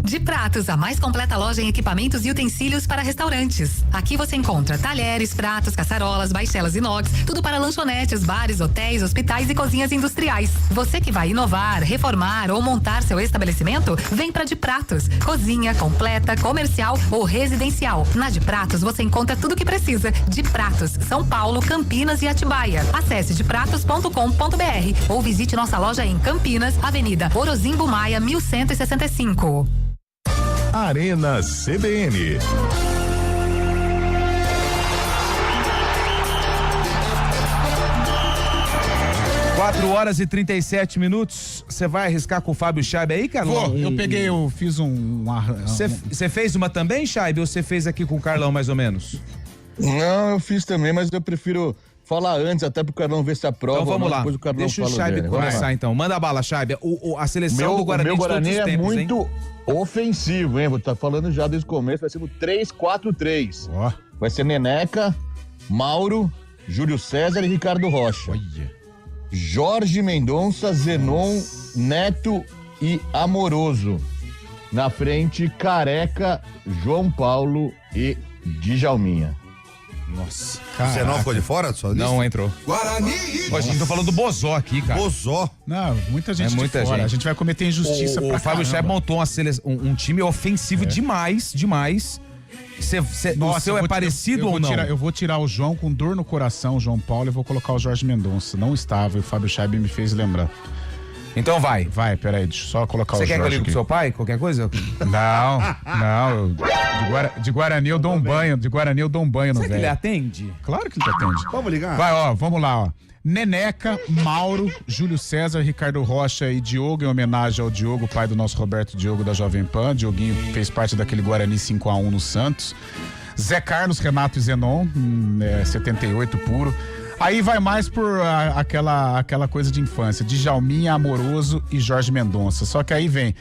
De Pratos, a mais completa loja em equipamentos e utensílios para restaurantes. Aqui você encontra talheres, pratos, caçarolas, baixelas inox, tudo para lanchonetes, bares, hotéis, hospitais e cozinhas industriais. Você que vai inovar, reformar ou montar seu estabelecimento, vem para De Pratos. Cozinha completa, comercial ou residencial. Na De Pratos você encontra tudo o que precisa. De Pratos, São Paulo, Campinas e Atibaia. Acesse depratos.com.br ou visite nossa loja em Campinas, Avenida Orozimbo Maia, 1165. Arena CBN. 4h37. Você vai arriscar com o Fábio Scheibe aí, Carlão? Vou, eu fiz Você fez uma também, Scheibe, ou você fez aqui com o Carlão, mais ou menos? Não, eu fiz também, mas eu prefiro falar antes, até pro Carlão ver se aprova. Então vamos lá. Depois o Carlão Deixa o fala Scheibe dele. começar, então. Manda bala, Scheibe. A seleção do Guarani meu Guarani de todos os tempos, é muito hein? ofensivo, hein? Vou estar falando já desde o começo. Vai ser no 3-4-3. Ó. Vai ser Neneca, Mauro, Júlio César e Ricardo Rocha. Olha. Jorge Mendonça, Zenon, Neto e Amoroso. Na frente, Careca, João Paulo e Djalminha. Nossa. O Zenon ficou de fora só lista? Não entrou. Guarani! Pô, a gente tá falando do Bozó aqui, cara. Bozó. Não, muita gente muita de fora. gente. A gente vai cometer injustiça pra O Fábio Scheibe montou um time ofensivo demais. O seu é parecido ou não? Eu vou tirar o João com dor no coração, o João Paulo, e vou colocar o Jorge Mendonça. Não estava, e o Fábio Scheibe me fez lembrar. Então vai. Vai, peraí, deixa eu só colocar o Jorge. Você quer que eu ligue aqui. pro seu pai? Qualquer coisa? Não. De Guarani eu dou um banho. De Guarani eu dou um banho no Será que ele velho. atende? Claro que ele atende. Vamos ligar? Vai, ó, vamos lá, ó. Neneca, Mauro, Júlio César, Ricardo Rocha e Diogo, em homenagem ao Diogo, pai do nosso Roberto Diogo da Jovem Pan. Dioguinho fez parte daquele Guarani 5-1 no Santos. Zé Carlos, Renato e Zenon, 78 puro. Aí vai mais por aquela coisa de infância, Djalminha, Amoroso e Jorge Mendonça. Só que aí vem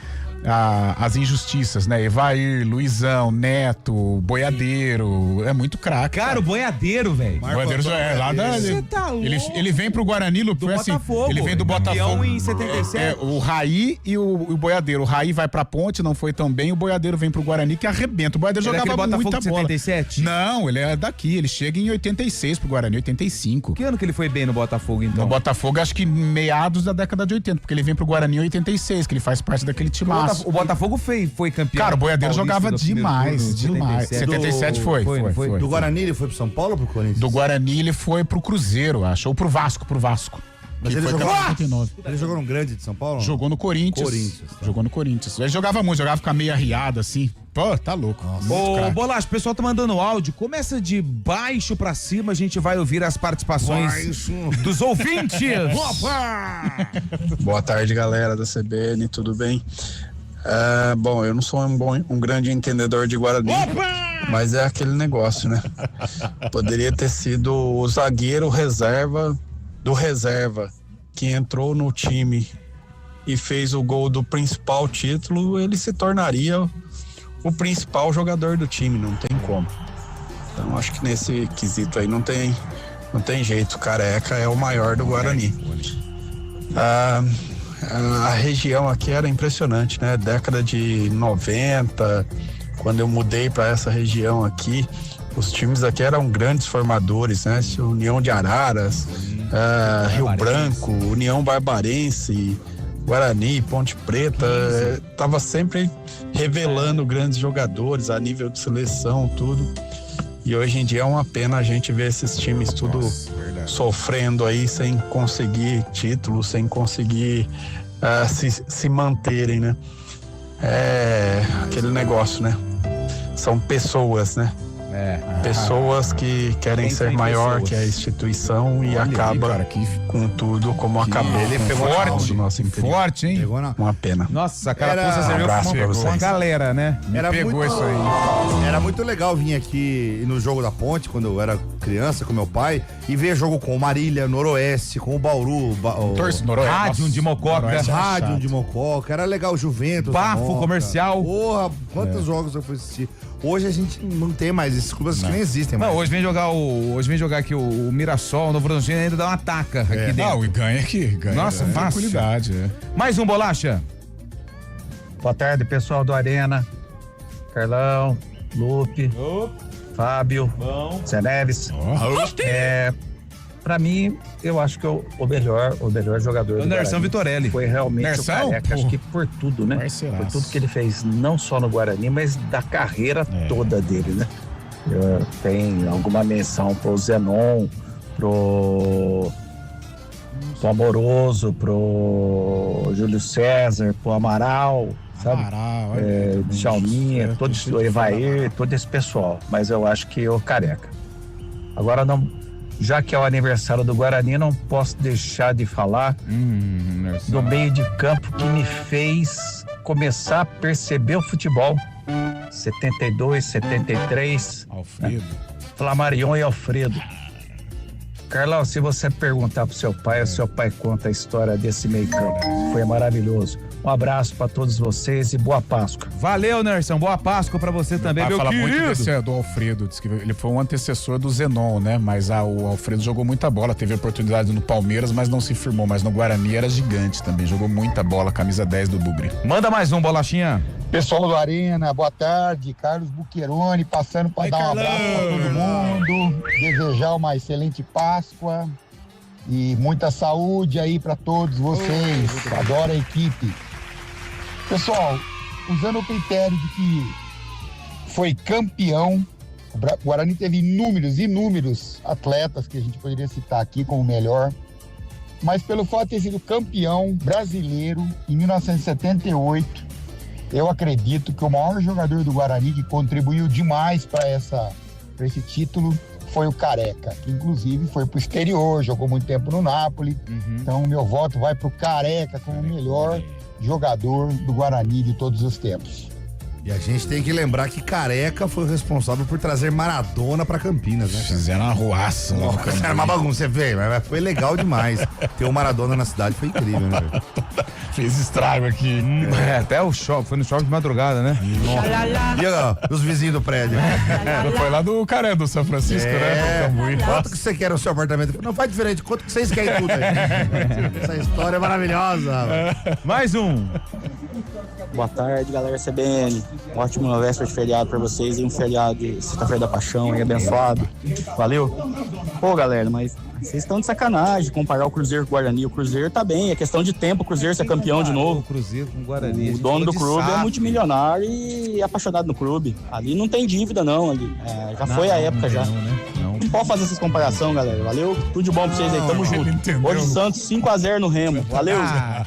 as injustiças, né? Evair, Luizão, Neto, Boiadeiro, é muito craque. Cara, o Boiadeiro, velho. Boiadeiro já é lá da... Você tá louco. Ele vem pro Guarani, foi assim, Botafogo. ele vem do Botafogo. Campeão em 77. O Raí e o Boiadeiro. O Raí vai pra Ponte, não foi tão bem, o Boiadeiro vem pro Guarani que arrebenta. O Boiadeiro Ele é jogava aquele muita Botafogo de bola. 77? Não, ele é daqui, ele chega em 86 pro Guarani, 85. Que ano que ele foi bem no Botafogo, então? No Botafogo, acho que meados da década de 80, porque ele vem pro Guarani em 86, que ele faz parte daquele timaço. O Botafogo foi campeão. Cara, o Boiadeiro jogava demais. 77 foi. Do Guarani ele foi pro São Paulo ou pro Corinthians? Do Guarani ele foi pro Cruzeiro, acho, ou pro Vasco. Mas Que ele foi jogou, campeão em 99. ele jogou no grande de São Paulo? Jogou no Corinthians. Tá. Jogou no Corinthians. Ele jogava muito, jogava com a meia riada assim. Pô, tá louco. Ô, Bolacho, o pessoal tá mandando áudio. Começa de baixo pra cima, a gente vai ouvir as participações dos ouvintes. Opa! Boa tarde, galera da CBN, tudo bem? Bom, eu não sou um grande entendedor de Guarani, mas é aquele negócio, né? Poderia ter sido o zagueiro reserva do reserva que entrou no time e fez o gol do principal título, ele se tornaria o principal jogador do time, não tem como. Então acho que nesse quesito aí não tem jeito, Careca é o maior do Guarani. A região aqui era impressionante, né? Década de 90, quando eu mudei para essa região aqui, Os times aqui eram grandes formadores, né? União de Araras, Rio Branco, União Barbarense, Guarani, Ponte Preta, tava sempre revelando grandes jogadores a nível de seleção, tudo. E hoje em dia é uma pena a gente ver esses times tudo sofrendo aí, sem conseguir título, sem conseguir se manterem, né? É aquele negócio, né? São pessoas, né? Pessoas que querem ser maior que a instituição e acaba com tudo como acabou. Ele pegou forte, nosso interior. Forte, hein? Uma pena. Nossa, a carapuça serviu com uma galera, né? Pegou isso aí. Era muito legal vir aqui no jogo da Ponte, quando eu era criança com meu pai, e ver jogo com o Marília, Noroeste, com o Bauru, Rádio de Mococa. Rádio de Mococa. Era legal, Juventus. Bafo Comercial. Porra, quantos jogos eu fui assistir. Hoje a gente não tem mais esses clubes que nem existem mais. Não, hoje vem jogar aqui o Mirassol, o Novo Horizontino ainda dá uma ataca aqui dentro. Não, e ganha aqui. Nossa, fácil. Tranquilidade, Mais um, Bolacha. Boa tarde, pessoal do Arena. Carlão, Lupe, Fábio, Zé Neves. Pra mim, eu acho que o melhor jogador do Nerson Guarani Vitorelli. foi realmente Nerson? o Careca. Acho que por tudo, né? Por tudo que ele fez, não só no Guarani, mas da carreira toda dele, né? Tem alguma menção pro Zenon, pro Amoroso, pro Júlio César, pro Amaral, sabe? Djalminha, o Evair, todo esse pessoal. Mas eu acho que o Careca. Agora não... Já que é o aniversário do Guarani, não posso deixar de falar do meio de campo que me fez começar a perceber o futebol. 72, 73. Alfredo. Flamarion e Alfredo. Carlão, se você perguntar pro seu pai, o seu pai conta a história desse meio campo. Foi maravilhoso. Um abraço para todos vocês e boa Páscoa. Valeu, Nerson. Boa Páscoa para você também, meu querido. Muito desse, do Alfredo. Diz que ele foi um antecessor do Zenon, né? Mas o Alfredo jogou muita bola. Teve oportunidade no Palmeiras, mas não se firmou. Mas no Guarani era gigante também. Jogou muita bola. Camisa 10 do Bugre. Manda mais um, Bolachinha. Pessoal do Arena, boa tarde. Carlos Buqueroni passando para dar um abraço para todo mundo. Desejar uma excelente Páscoa. E muita saúde aí para todos vocês. Adoro a equipe. Pessoal, usando o critério de que foi campeão, o Guarani teve inúmeros atletas que a gente poderia citar aqui como melhor, mas pelo fato de ter sido campeão brasileiro em 1978, eu acredito que o maior jogador do Guarani que contribuiu demais para esse título foi o Careca, que inclusive foi pro exterior, jogou muito tempo no Napoli. Então meu voto vai pro Careca como o melhor jogador do Guarani de todos os tempos. E a gente tem que lembrar que Careca foi o responsável por trazer Maradona pra Campinas, né? Fizeram uma ruaça. Era uma bagunça, velho, mas foi legal demais. Ter o Maradona na cidade foi incrível, né, velho? Fez estrago aqui. Até o shopping, foi no shopping de madrugada, né? Nossa. E ó, os vizinhos do prédio. Foi lá do Caré, do São Francisco, né? Quanto que você quer no seu apartamento? Não faz diferente, quanto que vocês querem tudo aí? Essa história é maravilhosa. Mais um. Boa tarde, galera CBN. Ótima véspera de feriado pra vocês e um feriado de Sexta-feira da Paixão aí, abençoado. Valeu. Pô, galera, mas vocês estão de sacanagem comparar o Cruzeiro com o Guarani. O Cruzeiro tá bem, é questão de tempo o Cruzeiro ser campeão de novo. O Cruzeiro com o Guarani. O dono do clube é multimilionário e apaixonado no clube. Ali não tem dívida, não. Ali. Já foi a época já. Não pode fazer essas comparações, galera. Valeu? Tudo de bom pra vocês aí. Tamo junto. Hoje Santos 5-0 no Remo. Valeu.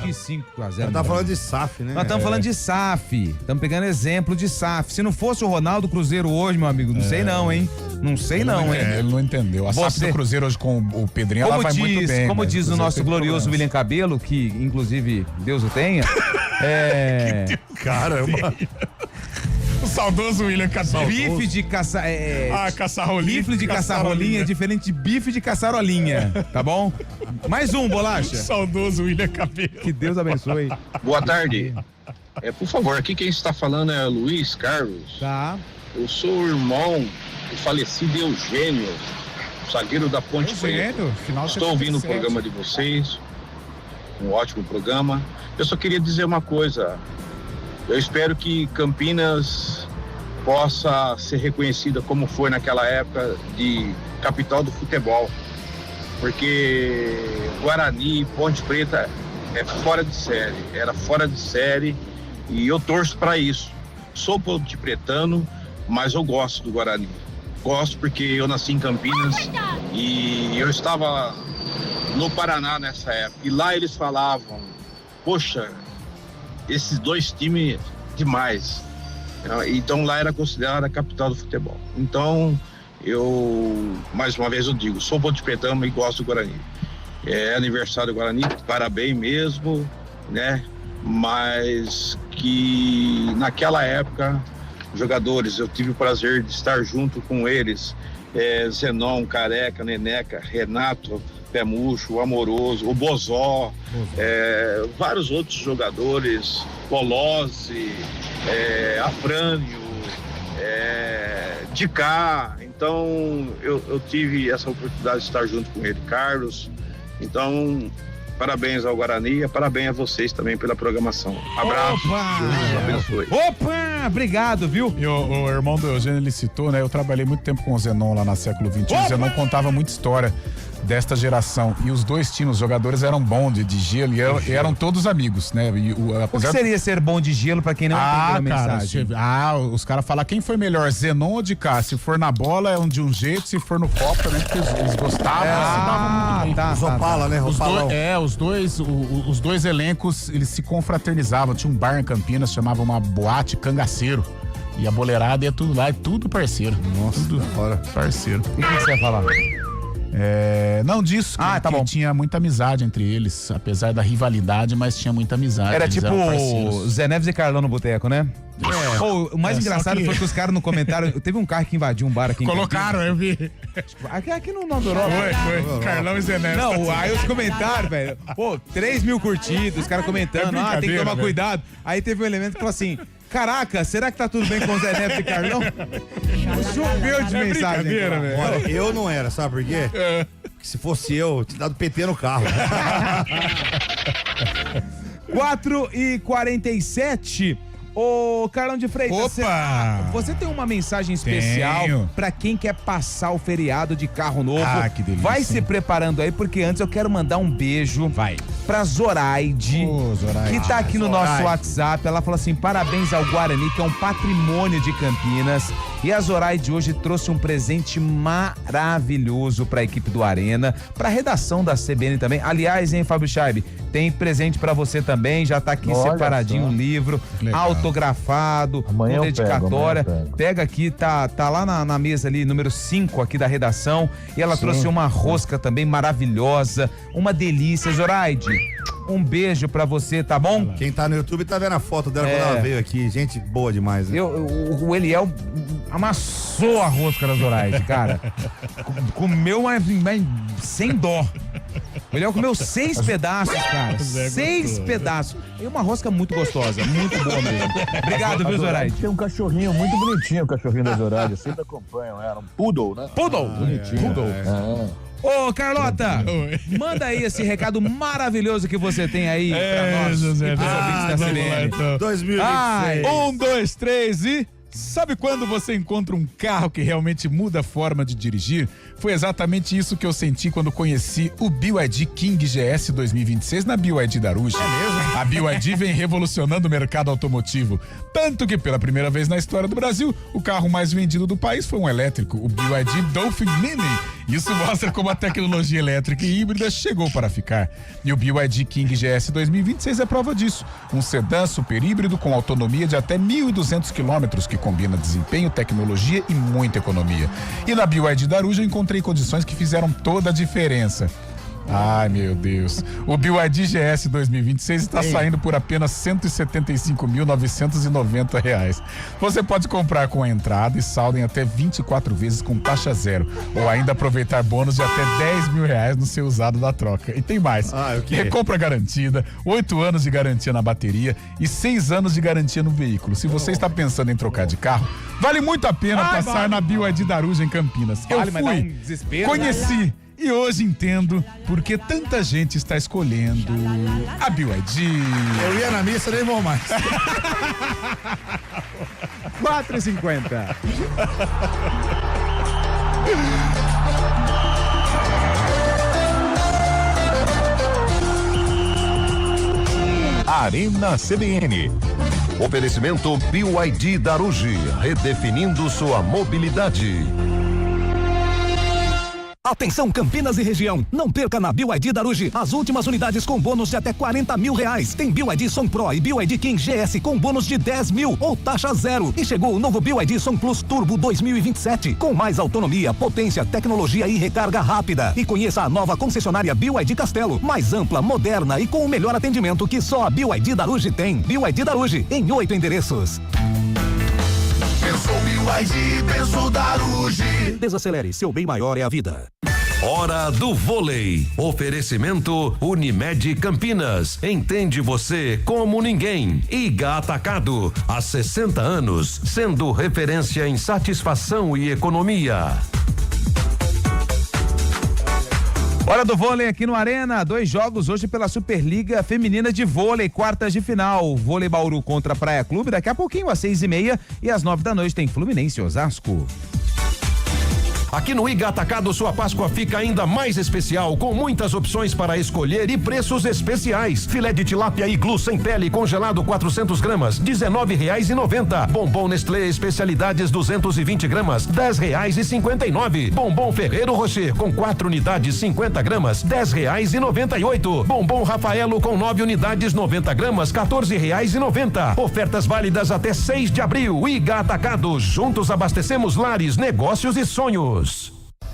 Que 5-0. Tá falando de SAF, né? Nós estamos falando de SAF. Estamos pegando exemplo de SAF. Se não fosse o Ronaldo Cruzeiro hoje, meu amigo, não sei não, hein? Não sei não, hein? Ele não entendeu. A SAF do Cruzeiro hoje com o Pedrinho, ela vai muito bem. Como diz o nosso glorioso William Cabelo, que inclusive Deus o tenha. Caramba. O saudoso William Cabelo. Bife de caçarrolinha. Bife de caçarrolinha é diferente de bife de caçarolinha, tá bom? Mais um, Bolacha. Saudoso William Cabelo. Que Deus abençoe. Boa tarde. Por favor, aqui quem está falando é Luiz Carlos. Tá. Eu sou o irmão do falecido Eugênio, zagueiro da Ponte Preta. Estou ouvindo o programa de vocês, um ótimo programa. Eu só queria dizer uma coisa. Eu espero que Campinas possa ser reconhecida como foi naquela época de capital do futebol, porque Guarani, Ponte Preta é fora de série, era fora de série, e eu torço para isso. Sou pontepretano, mas eu gosto do Guarani. Gosto porque eu nasci em Campinas e eu estava no Paraná nessa época, e lá eles falavam, poxa, esses dois times demais. Então lá era considerada a capital do futebol. Então eu, mais uma vez eu digo, sou pontepretano e gosto do Guarani. É aniversário do Guarani, parabéns mesmo, né? Mas que naquela época, jogadores, eu tive o prazer de estar junto com eles, Zenon, Careca, Neneca, Renato, Pé Murcho, Amoroso, o Bozó, vários outros jogadores, Polozzi, Afrânio, Dicá. Então eu tive essa oportunidade de estar junto com ele, Carlos. Então, parabéns ao Guarani e parabéns a vocês também pela programação. Abraço. Deus abençoe. Opa! Obrigado, viu? E o irmão do Eugênio, ele citou, né? Eu trabalhei muito tempo com o Zenon lá na século XXI. O Zenon contava muita história desta geração. E os dois times, os jogadores eram bons de gelo e eram todos amigos, né? E o que seria ser bom de gelo pra quem não entendeu a mensagem? Os caras falam quem foi melhor, Zenon ou de cá? Se for na bola é de um jeito, se for no copo também, porque eles gostavam, se davam muito bem. Os Opala, né? Os dois elencos, eles se confraternizavam. Tinha um bar em Campinas, chamava uma boate Cangaceiro. E a boleirada ia tudo lá, é tudo parceiro. Nossa, tudo parceiro. E o que você vai falar? Não disso, que tinha muita amizade entre eles, apesar da rivalidade, mas tinha muita amizade. Era tipo Zé Neves e Carlão no boteco, né? O mais engraçado foi que os caras no comentário, teve um carro que invadiu um bar aqui em Colocaram, eu vi. Aqui no Nordoró. Foi. Carlão e Zé Neves. Não, aí os comentários, velho. 3.000 curtidas, os caras comentando, tem que tomar cuidado. Aí teve um elemento que falou assim: caraca, será que tá tudo bem com o Zé Neves e Carlão? Choveu de mensagem. Velho. Olha, eu não era, sabe por quê? Porque se fosse eu tinha dado PT no carro. 4h47. Ô, Carlão de Freitas, você tem uma mensagem especial pra quem quer passar o feriado de carro novo? Que delícia. Vai se preparando aí, porque antes eu quero mandar um beijo pra Zoraide, que tá aqui no nosso WhatsApp. Ela falou assim: parabéns ao Guarani, que é um patrimônio de Campinas. E a Zoraide hoje trouxe um presente maravilhoso pra equipe do Arena, pra redação da CBN também. Aliás, hein, Fábio Scheibe, tem presente pra você também, já tá aqui separadinho o livro, autografado, com dedicatória. Pega aqui, tá lá na mesa ali, número 5 aqui da redação. E ela trouxe uma rosca também maravilhosa, uma delícia. Zoraide, um beijo pra você, tá bom? Quem tá no YouTube tá vendo a foto dela quando ela veio aqui. Gente boa demais, né? O Eliel amassou a rosca da Zoraide, cara. Comeu mas sem dó. O Eliel comeu 6 pedaços, cara. 6 pedaços. E uma rosca muito gostosa, muito boa mesmo. Obrigado, viu, Zoraide? Tem um cachorrinho muito bonitinho, o cachorrinho da Zoraide. Eu sempre acompanho, era um poodle, né? Poodle. Bonitinho. Ô, Carlota, manda aí esse recado maravilhoso que você tem aí pra nós, José, e pros ouvintes da CBN. Então. 2026. 1, 2, 3 e... Sabe quando você encontra um carro que realmente muda a forma de dirigir? Foi exatamente isso que eu senti quando conheci o BYD King GS 2026 na BYD da Aruj. A BYD vem revolucionando o mercado automotivo, tanto que pela primeira vez na história do Brasil, o carro mais vendido do país foi um elétrico, o BYD Dolphin Mini. Isso mostra como a tecnologia elétrica e híbrida chegou para ficar. E o BYD King GS 2026 é prova disso. Um sedã super híbrido com autonomia de até 1.200 quilômetros, que combina desempenho, tecnologia e muita economia. E na BYD da Aruj eu encontrei condições que fizeram toda a diferença. Ai, meu Deus. O BYD GS 2026 está saindo por apenas R$ 175.990. Você pode comprar com a entrada e saldo em até 24 vezes com taxa zero. Ou ainda aproveitar bônus de até R$10 mil no seu usado da troca. E tem mais. Recompra garantida, 8 anos de garantia na bateria e 6 anos de garantia no veículo. Se você está pensando em trocar de carro, vale muito a pena passar na BYD da Aruj em Campinas. Eu fui, conheci E hoje entendo por que tanta gente está escolhendo a BYD. Eu ia na missa, nem vou mais. 4h50. Arena CBN. Oferecimento BYD Darugi, redefinindo sua mobilidade. Atenção Campinas e região, não perca na BYD Darugi as últimas unidades com bônus de até R$40 mil. Tem BYD Som Pro e BYD King GS com bônus de 10 mil ou taxa zero. E chegou o novo BYD Som Plus Turbo 2027 com mais autonomia, potência, tecnologia e recarga rápida. E conheça a nova concessionária BYD Castelo, mais ampla, moderna e com o melhor atendimento que só a BYD Darugi tem. BYD Darugi em 8 endereços. Pensou BYD, pensou Darugi. Desacelere, seu bem maior é a vida. Hora do vôlei. Oferecimento Unimed Campinas. Entende você como ninguém. Iga Atacado. Há 60 anos, sendo referência em satisfação e economia. Hora do vôlei aqui no Arena, 2 jogos hoje pela Superliga Feminina de Vôlei, quartas de final. Vôlei Bauru contra Praia Clube, daqui a pouquinho às 6h30 e às 9 da noite tem Fluminense e Osasco. Aqui no Iga Atacado, sua Páscoa fica ainda mais especial, com muitas opções para escolher e preços especiais. Filé de tilápia Iglu sem pele congelado 400 gramas, R$19,90. Bombom Nestlé Especialidades 220 gramas, R$10,59. Bombom Ferreiro Rocher com 4 unidades 50 gramas, R$10,98. Bombom Rafaelo com 9 unidades 90 gramas, R$14,90. Ofertas válidas até 6 de abril. Iga Atacado, juntos abastecemos lares, negócios e sonhos.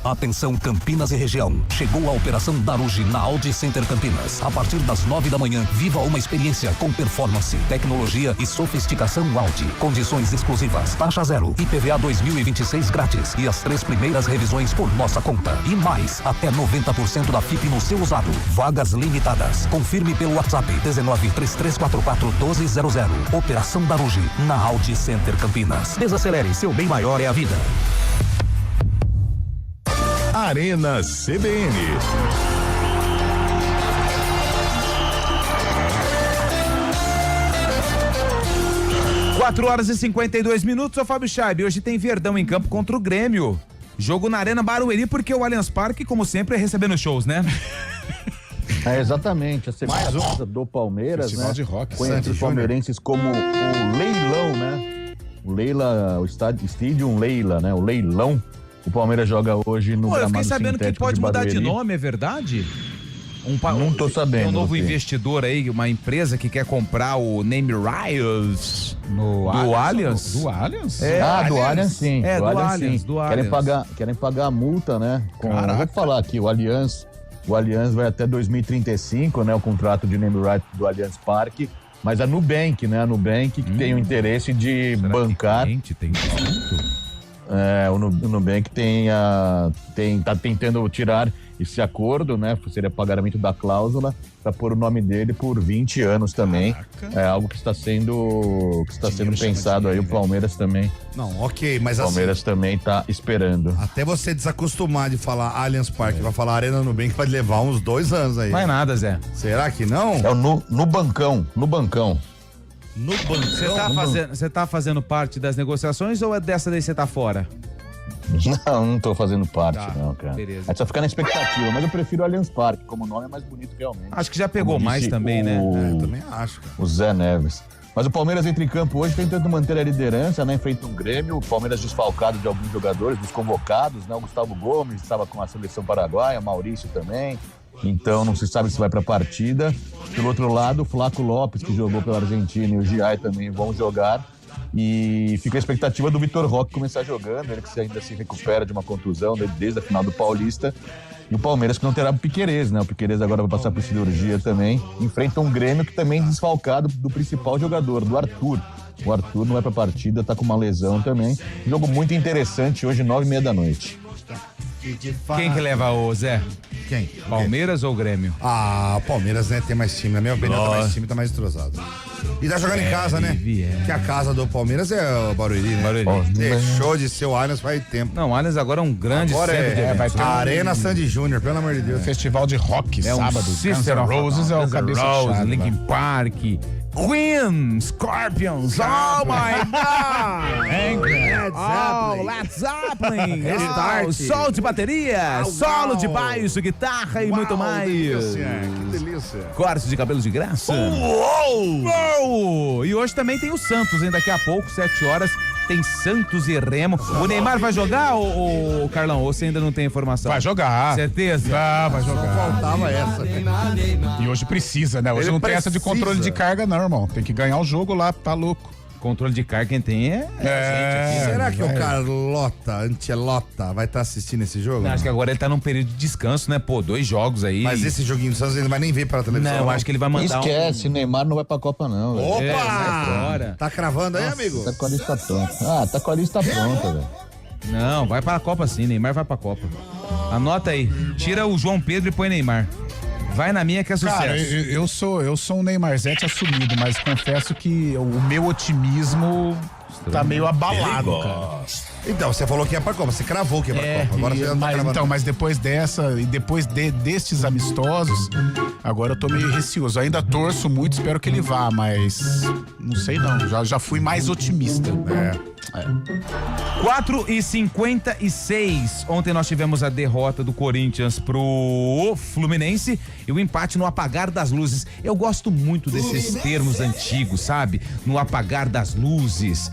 Atenção Campinas e região, chegou a Operação Darugi na Audi Center Campinas. A partir das 9 da manhã, viva uma experiência com performance, tecnologia e sofisticação Audi. Condições exclusivas, taxa zero, IPVA 2026 grátis e as 3 primeiras revisões por nossa conta. E mais, até 90% da FIP no seu usado. Vagas limitadas. Confirme pelo WhatsApp 1933441200. Operação Darugi na Audi Center Campinas. Desacelere, seu bem maior é a vida. Arena CBN. 4h52. Ô Fábio Chaib, hoje tem Verdão em campo contra o Grêmio. Jogo na Arena Barueri, porque o Allianz Parque, como sempre, é recebendo shows, né? É, exatamente, a semana do Palmeiras, Festival né? de rock, Conhece os palmeirenses como o Leilão, né? O Stadium Leila, né? O Leilão. O Palmeiras joga hoje no eu fiquei gramado sabendo que pode mudar de nome, é verdade? Não tô sabendo. Tem um novo investidor aí, uma empresa que quer comprar o name rights do Allianz. Do Allianz? Do Allianz sim. É, do Allianz. Querem pagar a multa, né? Eu vou falar aqui, o Allianz vai até 2035, né? O contrato de name rights do Allianz Parque. Mas a Nubank, né? A Nubank que tem o interesse de bancar. Tem desconto? O Nubank tá tentando tirar esse acordo, né? Seria pagamento da cláusula para pôr o nome dele por 20 anos também. Caraca. É algo que está sendo pensado aí. O Palmeiras também. Não, ok, mas o Palmeiras também tá esperando. Até você desacostumar de falar Allianz Parque, vai falar Arena Nubank, vai levar uns 2 anos aí. Vai nada, Zé. Será que não? É no bancão. No bancão? Você tá fazendo parte das negociações ou é dessa daí você tá fora? Não tô fazendo parte, não, cara. Beleza. É só ficar na expectativa, mas eu prefiro o Allianz Parque, como o nome é mais bonito realmente. Acho que já pegou mais também, né? Também acho, cara. O Zé Neves. Mas o Palmeiras entra em campo hoje tentando manter a liderança, né? Enfrenta um Grêmio, o Palmeiras desfalcado de alguns jogadores, dos convocados, né? O Gustavo Gomes estava com a seleção paraguaia, Maurício também. Então não se sabe se vai para a partida. Pelo outro lado, o Flaco Lopes, que jogou pela Argentina, e o Giai também vão jogar. E fica a expectativa do Vitor Roque começar jogando, ele que ainda se recupera de uma contusão desde a final do Paulista. E o Palmeiras que não terá o Piquerez, né? O Piquerez agora vai passar por cirurgia também. Enfrenta um Grêmio que também é desfalcado do principal jogador, do Arthur. O Arthur não vai para a partida, tá com uma lesão também. Jogo muito interessante hoje, 9h30 da noite. Quem que leva o Zé? Quem? Palmeiras ou Grêmio? O Palmeiras, né, tem mais time. Na minha opinião, tá mais time, tá mais entrosado. E tá jogando em casa, né? Que a casa do Palmeiras é o Barueri, né? Barueri. Deixou de ser o Allianz faz tempo. Não, o Allianz agora é um grande centro de eventos. Vai ter Arena Sandy Júnior, pelo amor de Deus. Festival de rock, sábado. Guns N' Roses é o cabeça Roses, Linkin Park, Queen, Scorpions, oh my God! Led Zeppelin, Restart. sol de bateria, solo de baixo, guitarra e muito mais. Que delícia. Corte de cabelo de graça. Uou! E hoje também tem o Santos, hein? Daqui a pouco, 7 horas, tem Santos e Remo. O Neymar vai jogar, ou Carlão? Ou você ainda não tem informação? Vai jogar. Certeza? Vai jogar. Só faltava essa. E hoje precisa, né? Hoje Ele não tem essa de precisa. controle de carga, não, irmão. Tem que ganhar o jogo lá, tá louco. Controle de carga quem tem é a gente aqui. Será que o Carlota, Ancelota, vai estar assistindo esse jogo? Não, acho que agora ele tá num período de descanso, né? Pô, 2 jogos aí. Mas esse joguinho do Santos ele não vai nem ver pela televisão. Não, acho que ele vai mandar Esquece, Neymar não vai pra Copa, não. Velho. Opa! sai fora. Tá cravando aí, amigo? Tá com a lista pronta. Tá com a lista pronta, velho. Não, vai pra Copa sim, Neymar vai pra Copa. Anota aí, tira o João Pedro e põe Neymar. Vai na minha que é sucesso. Cara, eu sou um Neymarzete assumido, mas confesso que o meu otimismo tá meio abalado, cara. Então, você falou que ia pra Copa, você cravou que ia pra Copa. Agora você já tá cravando. Mas depois dessa e depois destes amistosos, agora eu tô meio receoso. Ainda torço muito, espero que ele vá, mas não sei não, já fui mais otimista. 4h56. Ontem nós tivemos a derrota do Corinthians pro Fluminense e o empate no apagar das luzes. Eu gosto muito desses termos antigos, sabe? No apagar das luzes.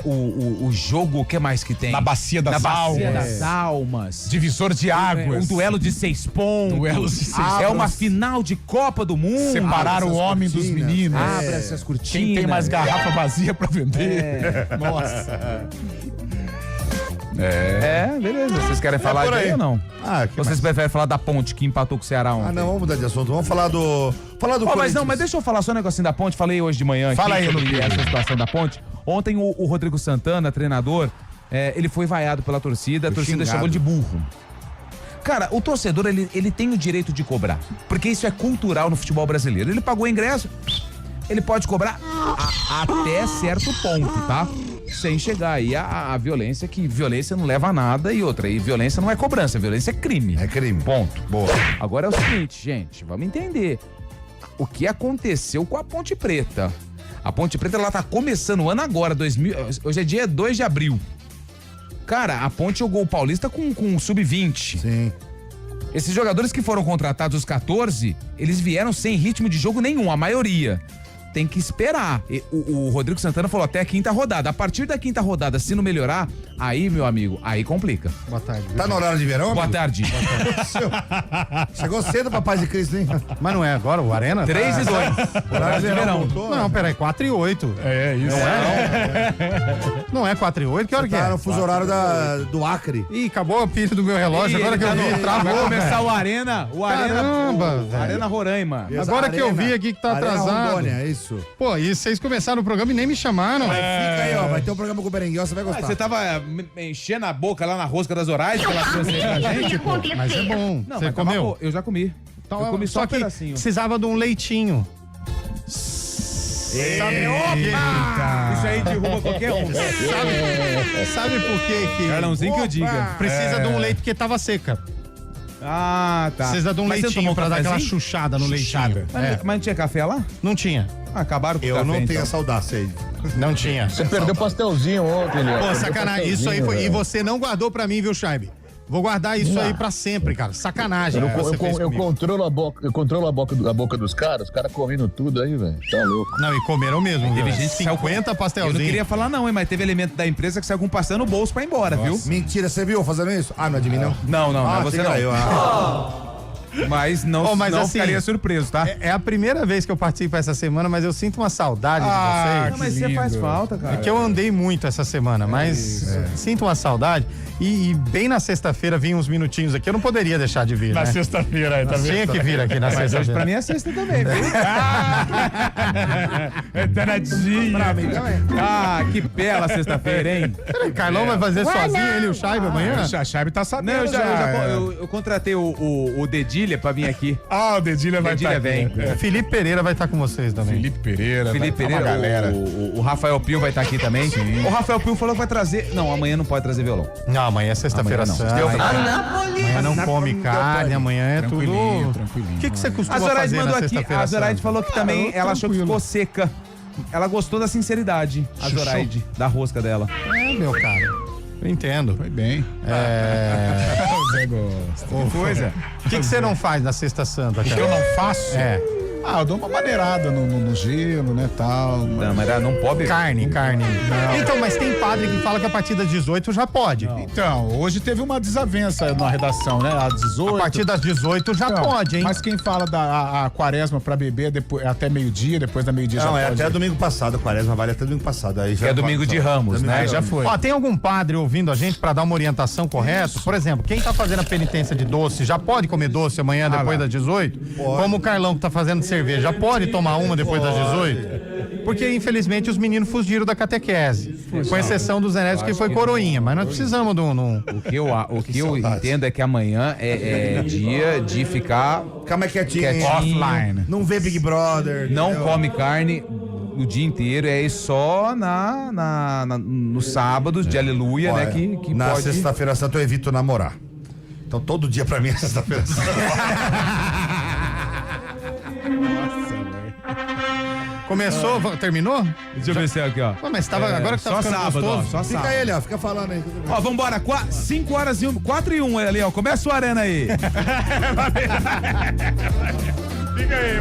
O jogo, o que mais que tem? Na bacia das almas. Bacia das almas. Divisor de águas. Um duelo de 6 pontos. Duelos de 6 pontos. É uma final de Copa do Mundo. Separar o homem dos meninos. Abra essas cortinas. Quem tem mais garrafa vazia pra vender? Nossa. Beleza. Vocês querem falar por aí aí ou não? Vocês preferem falar da ponte que empatou com o Ceará ontem? Não, vamos mudar de assunto. Vamos falar do Corinthians. Mas deixa eu falar só um negocinho da ponte. Falei hoje de manhã Fala aqui aí, sobre essa situação da ponte. Ontem o Rodrigo Santana, treinador, ele foi vaiado pela torcida. A torcida chamou ele de burro. Cara, o torcedor, ele tem o direito de cobrar. Porque isso é cultural no futebol brasileiro. Ele pagou o ingresso, ele pode cobrar até certo ponto, tá? Sem chegar aí a violência, que violência não leva a nada e outra. E violência não é cobrança, violência é crime. É crime. Ponto. Boa. Agora é o seguinte, gente, vamos entender. O que aconteceu com a Ponte Preta? A Ponte Preta, ela tá começando o ano agora, hoje é dia 2 de abril. Cara, a Ponte jogou o Paulista com sub-20. Sim. Esses jogadores que foram contratados, os 14, eles vieram sem ritmo de jogo nenhum, a maioria. Tem que esperar. O Rodrigo Santana falou até a 5ª rodada. A partir da 5ª rodada, se não melhorar, aí, meu amigo, aí complica. Boa tarde. Tá no horário de verão, Boa amigo? tarde. Chegou cedo, papai de Cristo, hein? Mas não é agora o Arena? 3 e 2. Horário de verão. Não, peraí, 4 e 8. É isso. Não é 4 e 8? Que hora que é? Tá no fuso horário do Acre. Ih, acabou a pilha do meu relógio, agora que eu vi. Vai começar o Arena. Caramba, velho. Arena Roraima. Agora que eu vi aqui que tá atrasado. Rondônia, é isso. Pô, e vocês começaram o programa e nem me chamaram. Mas fica aí, ó. Vai ter um programa com o Berenguel, você vai gostar. Você tava enchendo a boca lá na rosca das Horais pela sua gente, pô, mas é bom. Não, você comeu? Eu já comi. Então, eu comi só só um que pedacinho. precisava de um leitinho. Opa! Isso aí derruba qualquer um. Sabe por quê que... Carlãozinho que eu diga. Precisa de um leite porque tava seca. Ah, tá. Precisa de um Mas você leitinho tomou pra dar aquela cafezinho? chuchada no leitinho. Mas não tinha café lá? Não tinha. Acabaram com o Eu café, não tenho então. essa audácia aí. Não tinha. Você perdeu pastelzinho ontem, Léo. Pô, sacanagem. Isso aí foi... E você não guardou pra mim, viu, Chaibe? Vou guardar isso aí pra sempre, cara. Sacanagem. Eu controlo a boca dos caras, os caras comendo tudo aí, velho. Tá louco. Não, e comeram mesmo. Teve viu? gente que saiu 50 Eu pastelzinhos. não queria falar não, hein, mas teve elemento da empresa que saiu com um pastel no bolso pra ir embora, viu? Mentira, você viu fazendo isso? Ah, não é de mim, não? Não, não é você fica não. aí, Mas não, Mas não assim, ficaria surpreso, tá? É a primeira vez que eu participo essa semana, mas eu sinto uma saudade de vocês. Não, mas você faz falta, cara. É que eu andei muito essa semana, mas sinto uma saudade. E bem na sexta-feira vim uns minutinhos aqui, eu não poderia deixar de vir, Na né? sexta-feira, tá vendo? Tinha que vir aqui na Mas hoje sexta-feira. pra mim é sexta também, viu? É danadinho. Pra mim também. Ah, que bela sexta-feira, hein? Peraí, Carlão vai fazer sozinho ele e o Chaibe amanhã? A Chaibe tá sabendo. Não, eu contratei o Dedinho Dedilha pra vir aqui. O Dedilha vai estar vem. Felipe Pereira vai estar com vocês também. Felipe Pereira, galera. O Rafael Pio vai estar aqui também. Sim. O Rafael Pio falou que vai trazer. Não, amanhã não pode trazer violão. Não, amanhã é sexta-feira santa. Amanhã não come carne, amanhã é tudo. Tranquilinho. O que você costuma A Zoraide fazer mandou na aqui. sexta-feira A Zoraide santa? falou que também ela achou que ficou seca. Ela gostou da sinceridade, a Zoraide, da rosca dela. Meu cara. Eu entendo. Foi bem. O Zé gosta. Que coisa. O que você não faz na Sexta Santa, O que cara? eu não faço? Eu dou uma maneirada no gelo, né, tal. Não, mas não pode. Carne. Não. Então, mas tem padre que fala que a partir das 18 já pode. Não. Então, hoje teve uma desavença na redação, né? Às 18. A partir das 18 já pode, hein? Mas quem fala a quaresma pra beber depois, até meio-dia, depois da meio-dia já Não, pode. até domingo passado, a quaresma vale até domingo passado. Aí já é domingo de Ramos, né? Já foi. Ó, tem algum padre ouvindo a gente pra dar uma orientação correta? Por exemplo, quem tá fazendo a penitência de doce, já pode comer doce amanhã depois das 18? Pode. Como o Carlão que tá fazendo cerveja, já pode tomar uma depois das 18? Porque, infelizmente, os meninos fugiram da catequese. Com exceção do Zenésio, que foi coroinha. Mas nós precisamos de um... O que eu entendo é que amanhã é dia de ficar mais quietinho. Offline. Não vê Big Brother. Não come carne o dia inteiro, é só nos sábados de aleluia, Olha, né? Que na pode... sexta-feira santa eu evito namorar. Então todo dia pra mim é sexta-feira santa. Começou, terminou? Deixa eu ver se é aqui, ó. Pô, mas tava, agora que tá só ficando sábado, gostoso. ó, só Fica sábado. ele, ó, fica falando aí. Ó, vambora, 5 horas e 1, 4 e 1 ali, ó. Começa o Arena aí. Fica aí,